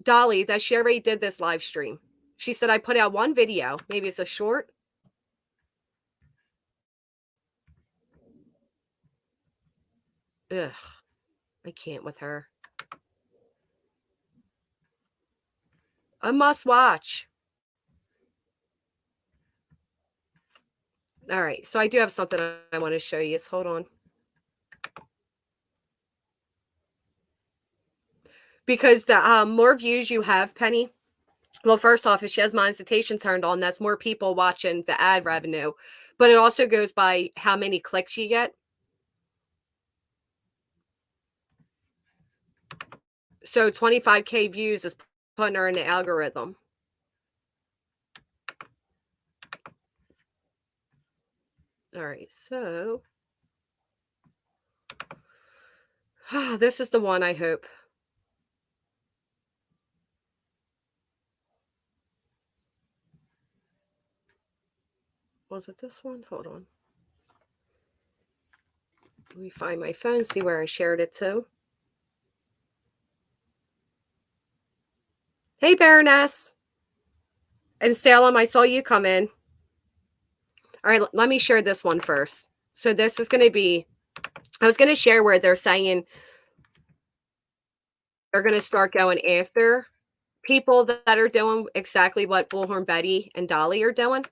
Dolly that she already did this live stream. She said, I put out one video. Maybe it's a short. Ugh. I can't with her. A must watch. All right. So I do have something I want to show you. So hold on. Because the more views you have, Penny, well, first off, if she has monetization turned on, that's more people watching the ad revenue. But it also goes by how many clicks you get. So 25K views is putting her in the algorithm. All right, so This is the one, I hope. Was it this one? Hold on. Let me find my phone, see where I shared it to. Hey, Baroness. And Salem, I saw you come in. All right, let me share this one first. So this is going to be, I was going to share where they're saying they're going to start going after people that are doing exactly what Bullhorn Betty and Dolly are doing.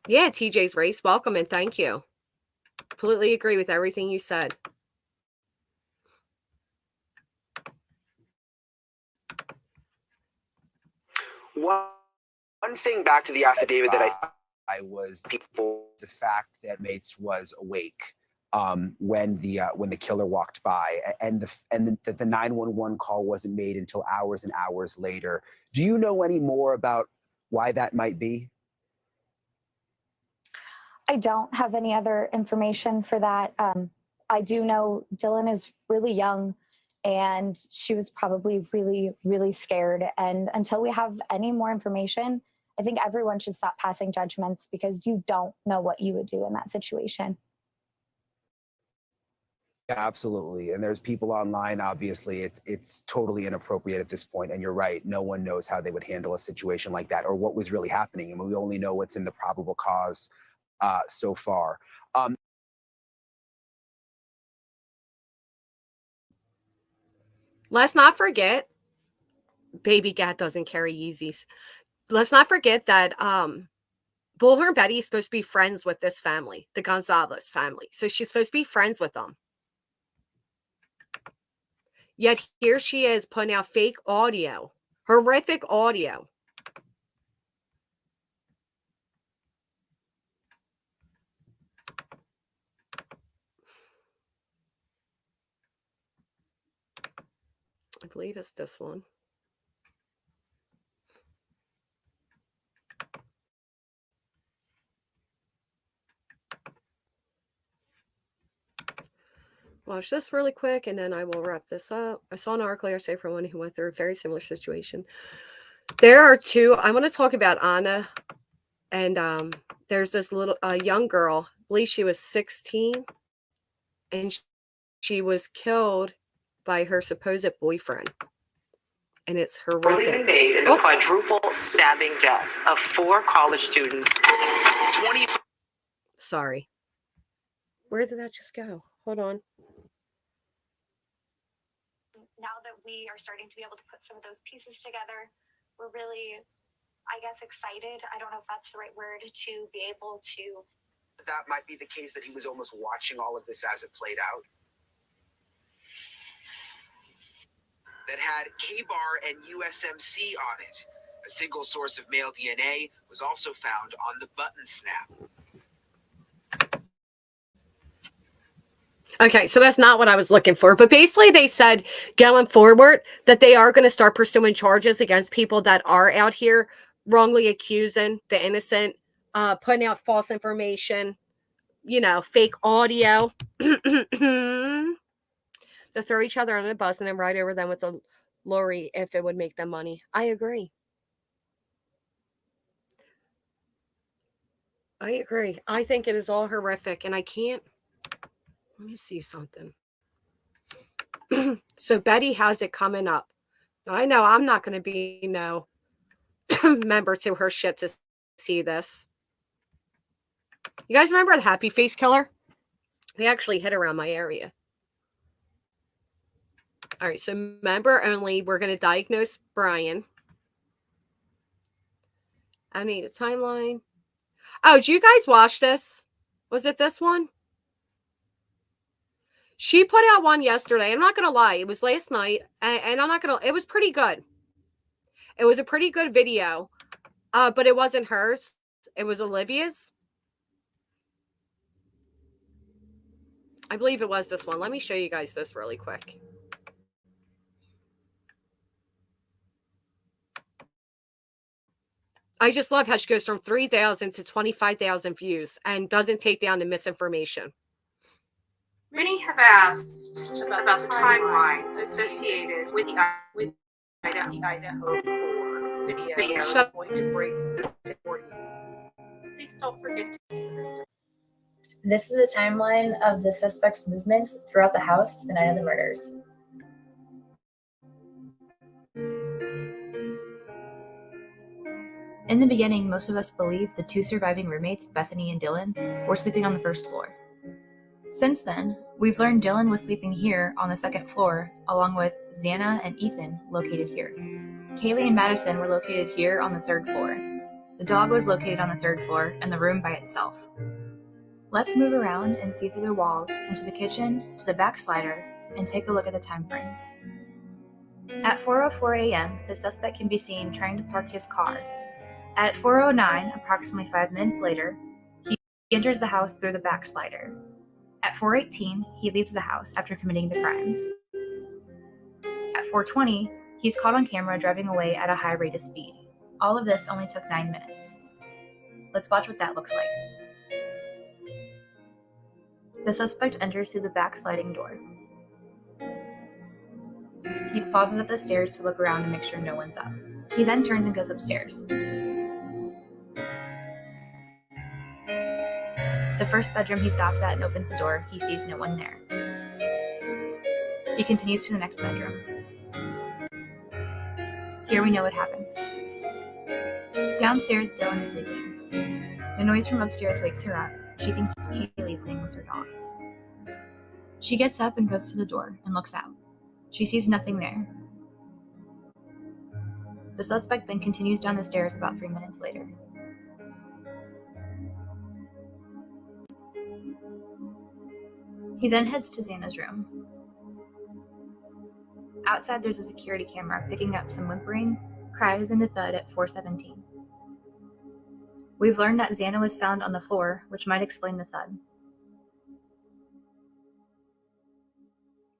Yeah, TJ's Race, welcome and thank you. Completely agree with everything you said. One thing back to the affidavit that I was people the fact that Mates was awake when the killer walked by, and the 911 call wasn't made until hours and hours later. Do you know any more about why that might be? I don't have any other information for that. I do know Dylan is really young and she was probably really, really scared. And until we have any more information, I think everyone should stop passing judgments because you don't know what you would do in that situation. Yeah, absolutely. And there's people online, obviously, it's totally inappropriate at this point. And you're right, no one knows how they would handle a situation like that or what was really happening. And we only know what's in the probable cause so far. Let's not forget, Baby Gat doesn't carry Yeezys. Let's not forget that Bullhorn Betty is supposed to be friends with this family, the Gonzalez family. So she's supposed to be friends with them. Yet here she is putting out fake audio, horrific audio. I believe it's this one. Watch this really quick, and then I will wrap this up. I saw an article yesterday from one who went through a very similar situation. There are two. I want to talk about Anna, and there's this little young girl. I believe she was 16, and she was killed by her supposed boyfriend. And it's horrific. Made in the quadruple stabbing death of 4 college students. 20. Sorry. Where did that just go? Hold on. Now that we are starting to be able to put some of those pieces together, we're really, I guess, excited. I don't know if that's the right word, to be able to. That might be the case, that he was almost watching all of this as it played out. That had K-Bar and USMC on it. A single source of male DNA was also found on the button snap. Okay, so that's not what I was looking for. But basically they said going forward that they are going to start pursuing charges against people that are out here wrongly accusing the innocent, putting out false information, fake audio. To throw each other under the bus and then ride over them with a lorry if it would make them money. I agree. I think it is all horrific, and I can't. Let me see something. So Betty has it coming up. Now, I know I'm not going to be no member to her shit to see this. You guys remember the Happy Face Killer? He actually hit around my area. All right, so member only. We're going to diagnose Bryan. I need a timeline. Oh, did you guys watch this? Was it this one? She put out one yesterday. I'm not going to lie. It was last night. And I'm not going to... It was pretty good. It was a pretty good video. But it wasn't hers. It was Olivia's. I believe it was this one. Let me show you guys this really quick. I just love how she goes from 3,000 to 25,000 views and doesn't take down the misinformation. Many have asked about the timeline associated with the Idaho 4 video. Shut Going to break for you. Please don't forget to. This is a timeline of the suspect's movements throughout the house the night of the murders. In the beginning, most of us believed the two surviving roommates, Bethany and Dylan, were sleeping on the first floor. Since then, we've learned Dylan was sleeping here on the second floor, along with Xana and Ethan, located here. Kaylee and Madison were located here on the third floor. The dog was located on the third floor, and the room by itself. Let's move around and see through the walls, into the kitchen, to the back slider, and take a look at the time frames. At 4:04 a.m., the suspect can be seen trying to park his car. At 4:09, approximately 5 minutes later, he enters the house through the back slider. At 4:18, he leaves the house after committing the crimes. At 4:20, he's caught on camera driving away at a high rate of speed. All of this only took 9 minutes. Let's watch what that looks like. The suspect enters through the back sliding door. He pauses at the stairs to look around and make sure no one's up. He then turns and goes upstairs. The first bedroom he stops at and opens the door, he sees no one there. He continues to the next bedroom. Here we know what happens. Downstairs, Dylan is sleeping. The noise from upstairs wakes her up. She thinks it's Kaylee playing with her dog. She gets up and goes to the door and looks out. She sees nothing there. The suspect then continues down the stairs about 3 minutes later. He then heads to Xana's room. Outside, there's a security camera picking up some whimpering, cries, and a thud at 4:17. We've learned that Xana was found on the floor, which might explain the thud.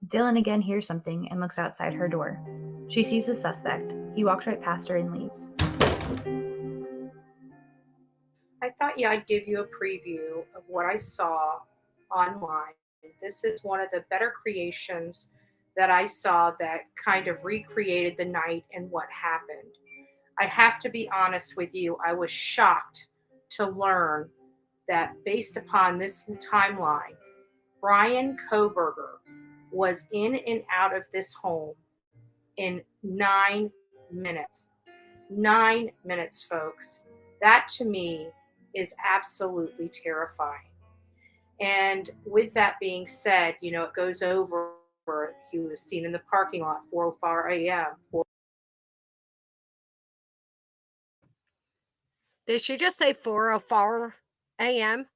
Dylan again hears something and looks outside her door. She sees the suspect. He walks right past her and leaves. I thought, yeah, I'd give you a preview of what I saw online. This is one of the better creations that I saw that kind of recreated the night and what happened. I have to be honest with you, I was shocked to learn that based upon this timeline, Bryan Kohberger was in and out of this home in 9 minutes. 9 minutes, folks. That to me is absolutely terrifying. And with that being said, you know, it goes over. He was seen in the parking lot 4:04 a.m. Did she just say 4:04 a.m.?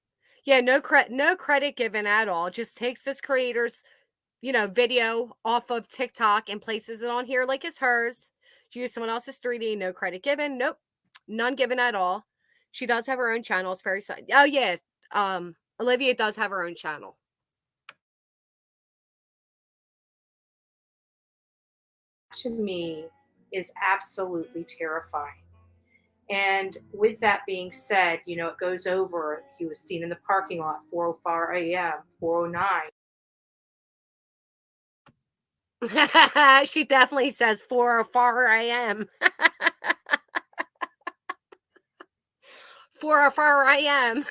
Yeah, no credit given at all. Just takes this creator's, video off of TikTok and places it on here like it's hers. She used someone else's 3D, no credit given. Nope. None given at all. She does have her own channel. It's very sad. Oh yeah. Olivia does have her own channel. To me is absolutely terrifying. And with that being said, you know, it goes over. He was seen in the parking lot 4:04 a.m., 4:09. She definitely says 4:04 a.m. 4:04 a.m.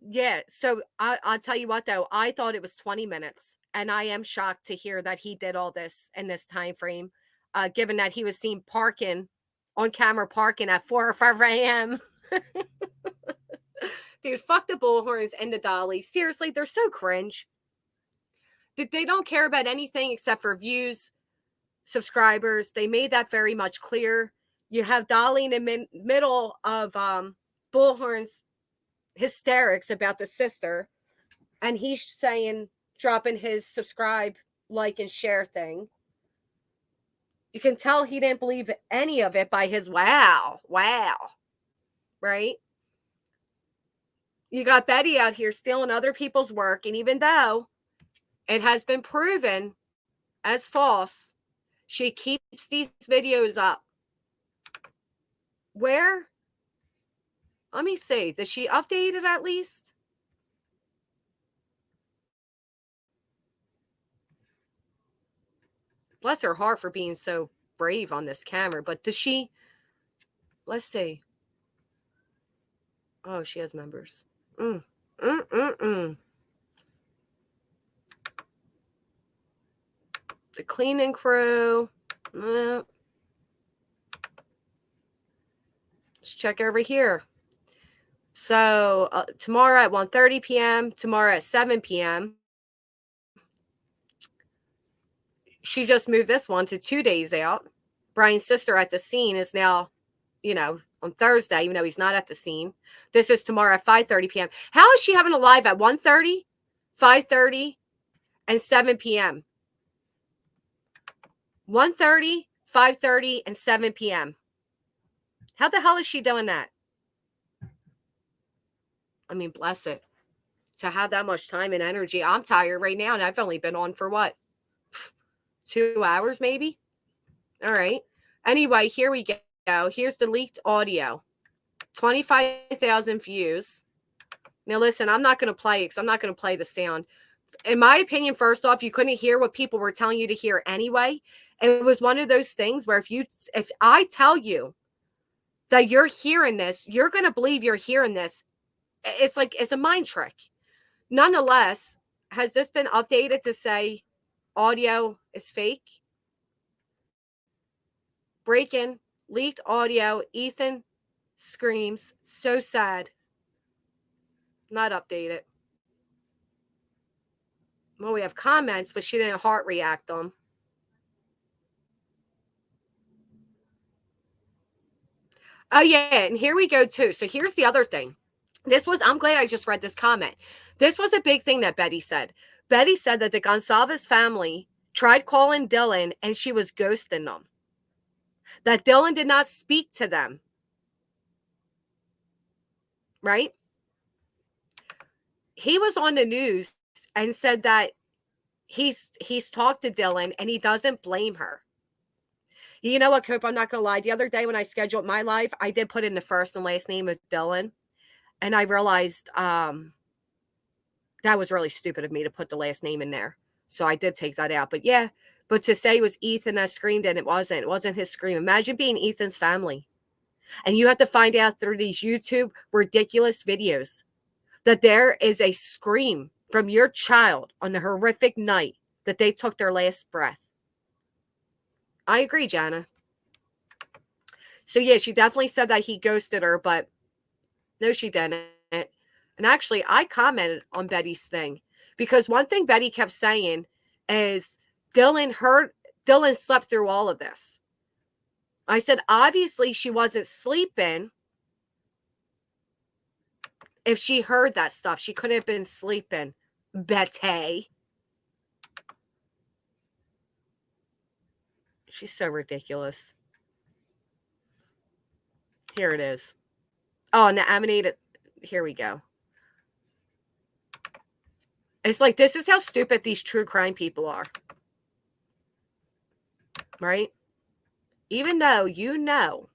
Yeah. So I'll tell you what though, I thought it was 20 minutes, and I am shocked to hear that he did all this in this time frame, given that he was seen parking on camera parking at 4 or 5 a.m. Dude, fuck the Bullhorns and the Dolly. Seriously, they're so cringe. They don't care about anything except for views, subscribers. They made that very much clear. You have Dolly in the middle of Bullhorn's hysterics about the sister, and he's saying, dropping his subscribe, like, and share thing. You can tell he didn't believe any of it by his wow, right? You got Betty out here stealing other people's work, and even though it has been proven as false, she keeps these videos up. Where? Let me see. Did she update it at least? Bless her heart for being so brave on this camera. But does she? Let's see. Oh, she has members. The cleaning crew. Let's check over here. So tomorrow at 1:30 p.m., tomorrow at 7 p.m. She just moved this one to 2 days out. Bryan's sister at the scene is now, on Thursday, even though he's not at the scene. This is tomorrow at 5:30 p.m. How is she having a live at 1:30, 5:30, and 7 p.m.? 1:30, 5:30, and 7 p.m. How the hell is she doing that? I mean, bless it. To have that much time and energy. I'm tired right now, and I've only been on for what? 2 hours, maybe? All right. Anyway, here we go. Here's the leaked audio. 25,000 views. Now, listen, I'm not going to play it because I'm not going to play the sound. In my opinion, first off, you couldn't hear what people were telling you to hear anyway. It was one of those things where if I tell you that you're hearing this, you're going to believe you're hearing this. It's like it's a mind trick. Nonetheless, has this been updated to say audio is fake? Break-in, leaked audio. Ethan screams, so sad. Not updated. Well, we have comments, but she didn't heart react them. Oh, yeah, and here we go, too. So here's the other thing. I'm glad I just read this comment. This was a big thing that Betty said. Betty said that the Gonsalves family tried calling Dylan, and she was ghosting them. That Dylan did not speak to them. Right? He was on the news and said that he's talked to Dylan, and he doesn't blame her. You know what, Cope? I'm not going to lie. The other day when I scheduled my live, I did put in the first and last name of Dylan. And I realized that was really stupid of me to put the last name in there. So I did take that out. But yeah, but to say it was Ethan that screamed, and it wasn't his scream. Imagine being Ethan's family. And you have to find out through these YouTube ridiculous videos that there is a scream from your child on the horrific night that they took their last breath. I agree, Jana. So yeah, she definitely said that he ghosted her, but no, she didn't. And actually, I commented on Betty's thing because one thing Betty kept saying is Dylan slept through all of this. I said, obviously she wasn't sleeping. If she heard that stuff, she couldn't have been sleeping. Betty. She's so ridiculous. Here it is. Oh, now animated. Here we go. It's like, this is how stupid these true crime people are. Right? Even though you know,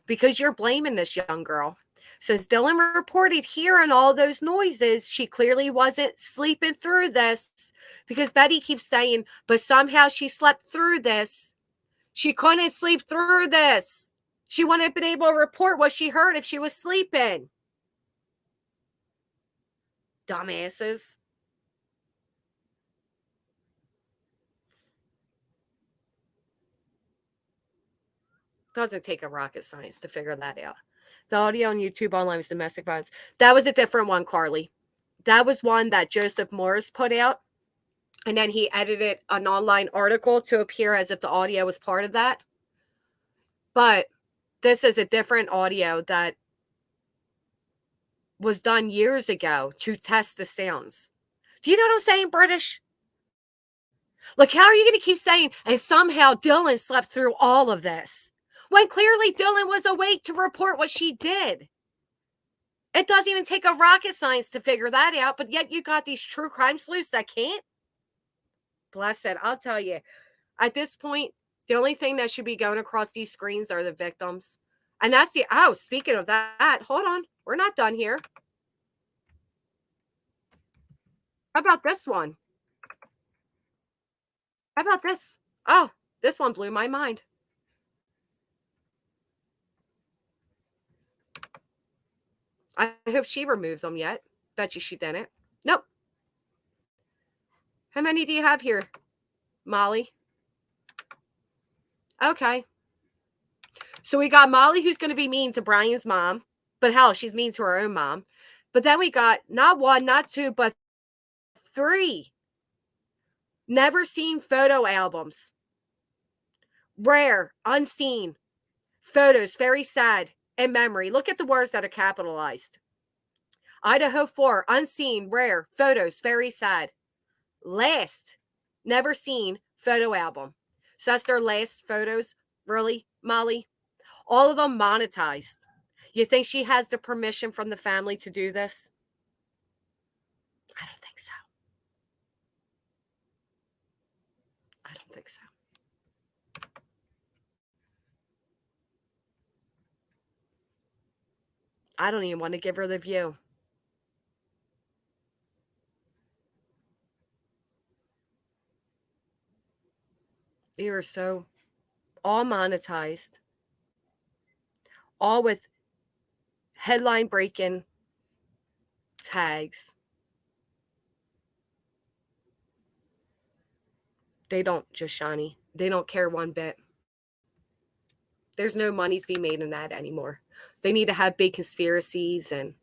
because you're blaming this young girl. Since Dylan reported hearing all those noises, she clearly wasn't sleeping through this, because Betty keeps saying, but somehow she slept through this. She couldn't sleep through this. She wouldn't have been able to report what she heard if she was sleeping. Dumbasses. Doesn't take a rocket science to figure that out. The audio on YouTube online was domestic violence. That was a different one, Carly. That was one that Joseph Morris put out. And then he edited an online article to appear as if the audio was part of that. But this is a different audio that was done years ago to test the sounds. Do you know what I'm saying, British? Like, how are you going to keep saying, and somehow Dylan slept through all of this, when clearly Dylan was awake to report what she did? It doesn't even take a rocket science to figure that out, but yet you got these true crime sleuths that can't? Bless it. I'll tell you, at this point, the only thing that should be going across these screens are the victims. And that's speaking of that, hold on. We're not done here. How about this one? How about this? Oh, this one blew my mind. I hope she removes them yet. Bet you she didn't. Nope. How many do you have here, Molly? Okay. So we got Molly, who's going to be mean to Bryan's mom. But hell, she's mean to her own mom. But then we got not one, not two, but 3 never seen photo albums. Rare, unseen photos, very sad, in memory. Look at the words that are capitalized. Idaho 4, unseen, rare, photos, very sad. Last, never seen photo album. So that's their last photos. Really, Molly? All of them monetized. You think she has the permission from the family to do this? I don't think so. I don't think so. I don't even want to give her the view. You are so all monetized, all with headline breaking tags. They don't, just Shani. They don't care one bit. There's no money to be made in that anymore. They need to have big conspiracies and.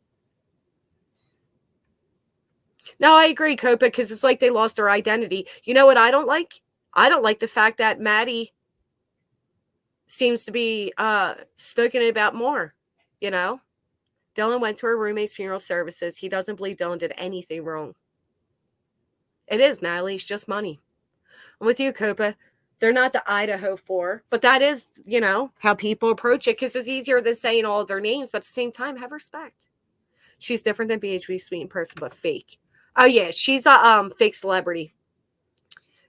No, I agree, Copa, because it's like they lost their identity. You know what I don't like? I don't like the fact that Maddie seems to be spoken about more, you know? Dylan went to her roommate's funeral services. He doesn't believe Dylan did anything wrong. It is, Natalie. It's just money. I'm with you, Copa. They're not the Idaho 4, but that is, you know, how people approach it because it's easier than saying all of their names, but at the same time, have respect. She's different than BHB, sweet in person, but fake. Oh, yeah, she's a fake celebrity.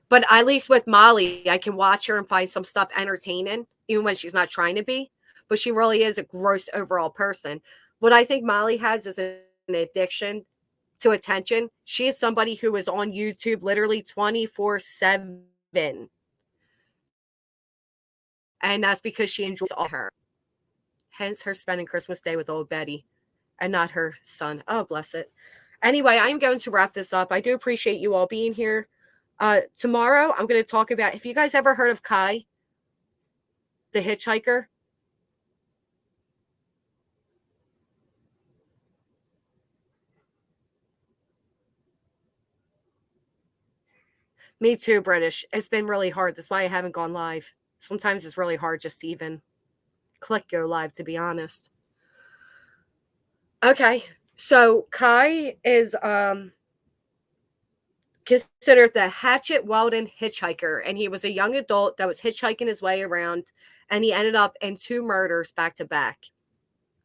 But at least with Molly, I can watch her and find some stuff entertaining, even when she's not trying to be. But she really is a gross overall person. What I think Molly has is an addiction to attention. She is somebody who is on YouTube literally 24/7. And that's because she enjoys all her. Hence her spending Christmas Day with old Betty and not her son. Oh, bless it. Anyway, I'm going to wrap this up. I do appreciate you all being here. Tomorrow, I'm going to talk about, if you guys ever heard of Kai, the hitchhiker. Me too, British. It's been really hard. That's why I haven't gone live. Sometimes it's really hard just to even click go live, to be honest. Okay, so Kai is considered the Hatchet Weldon hitchhiker, and he was a young adult that was hitchhiking his way around, and he ended up in 2 murders back to back.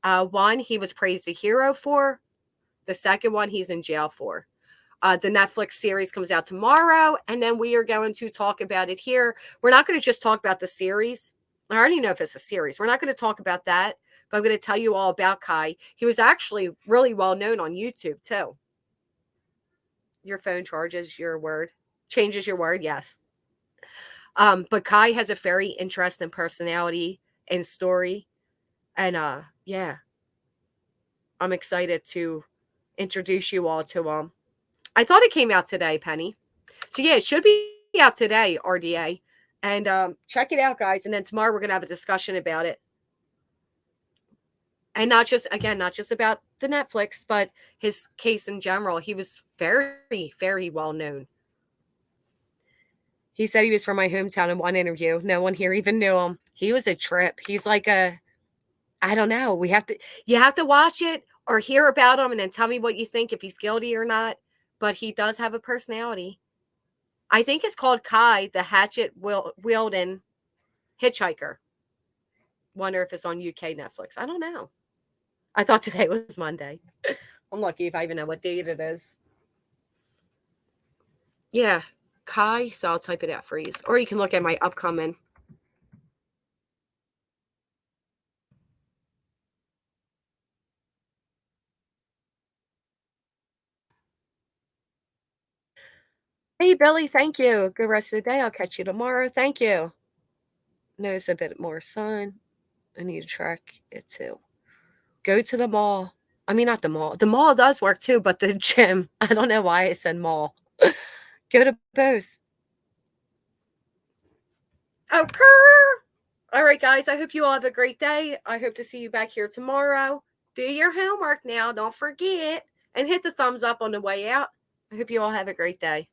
One he was praised a hero for. The second one he's in jail for. The Netflix series comes out tomorrow, and then we are going to talk about it here. We're not going to just talk about the series. I already know if it's a series. We're not going to talk about that, but I'm going to tell you all about Kai. He was actually really well known on YouTube, too. Your phone changes your word. Yes. But Kai has a very interesting personality and story. And yeah, I'm excited to introduce you all to him. I thought it came out today, Penny. So yeah, it should be out today, RDA. And check it out, guys. And then tomorrow we're going to have a discussion about it. And not just about the Netflix, but his case in general. He was very, very well known. He said he was from my hometown in one interview. No one here even knew him. He was a trip. He's like I don't know. You have to watch it or hear about him and then tell me what you think, if he's guilty or not. But he does have a personality. I think it's called Kai, the Hatchet Weldon hitchhiker. Wonder if it's on UK Netflix. I don't know. I thought today was Monday. I'm lucky if I even know what date it is. Yeah, Kai. So I'll type it out for you. Or you can look at my upcoming. Hey, Billy, thank you. Good rest of the day. I'll catch you tomorrow. Thank you. Notice a bit more sun. I need to track it too. Go to the mall. I mean, not the mall. The mall does work too, but the gym. I don't know why I said mall. Go to both. Oh, all right, guys. I hope you all have a great day. I hope to see you back here tomorrow. Do your homework now. Don't forget. And hit the thumbs up on the way out. I hope you all have a great day.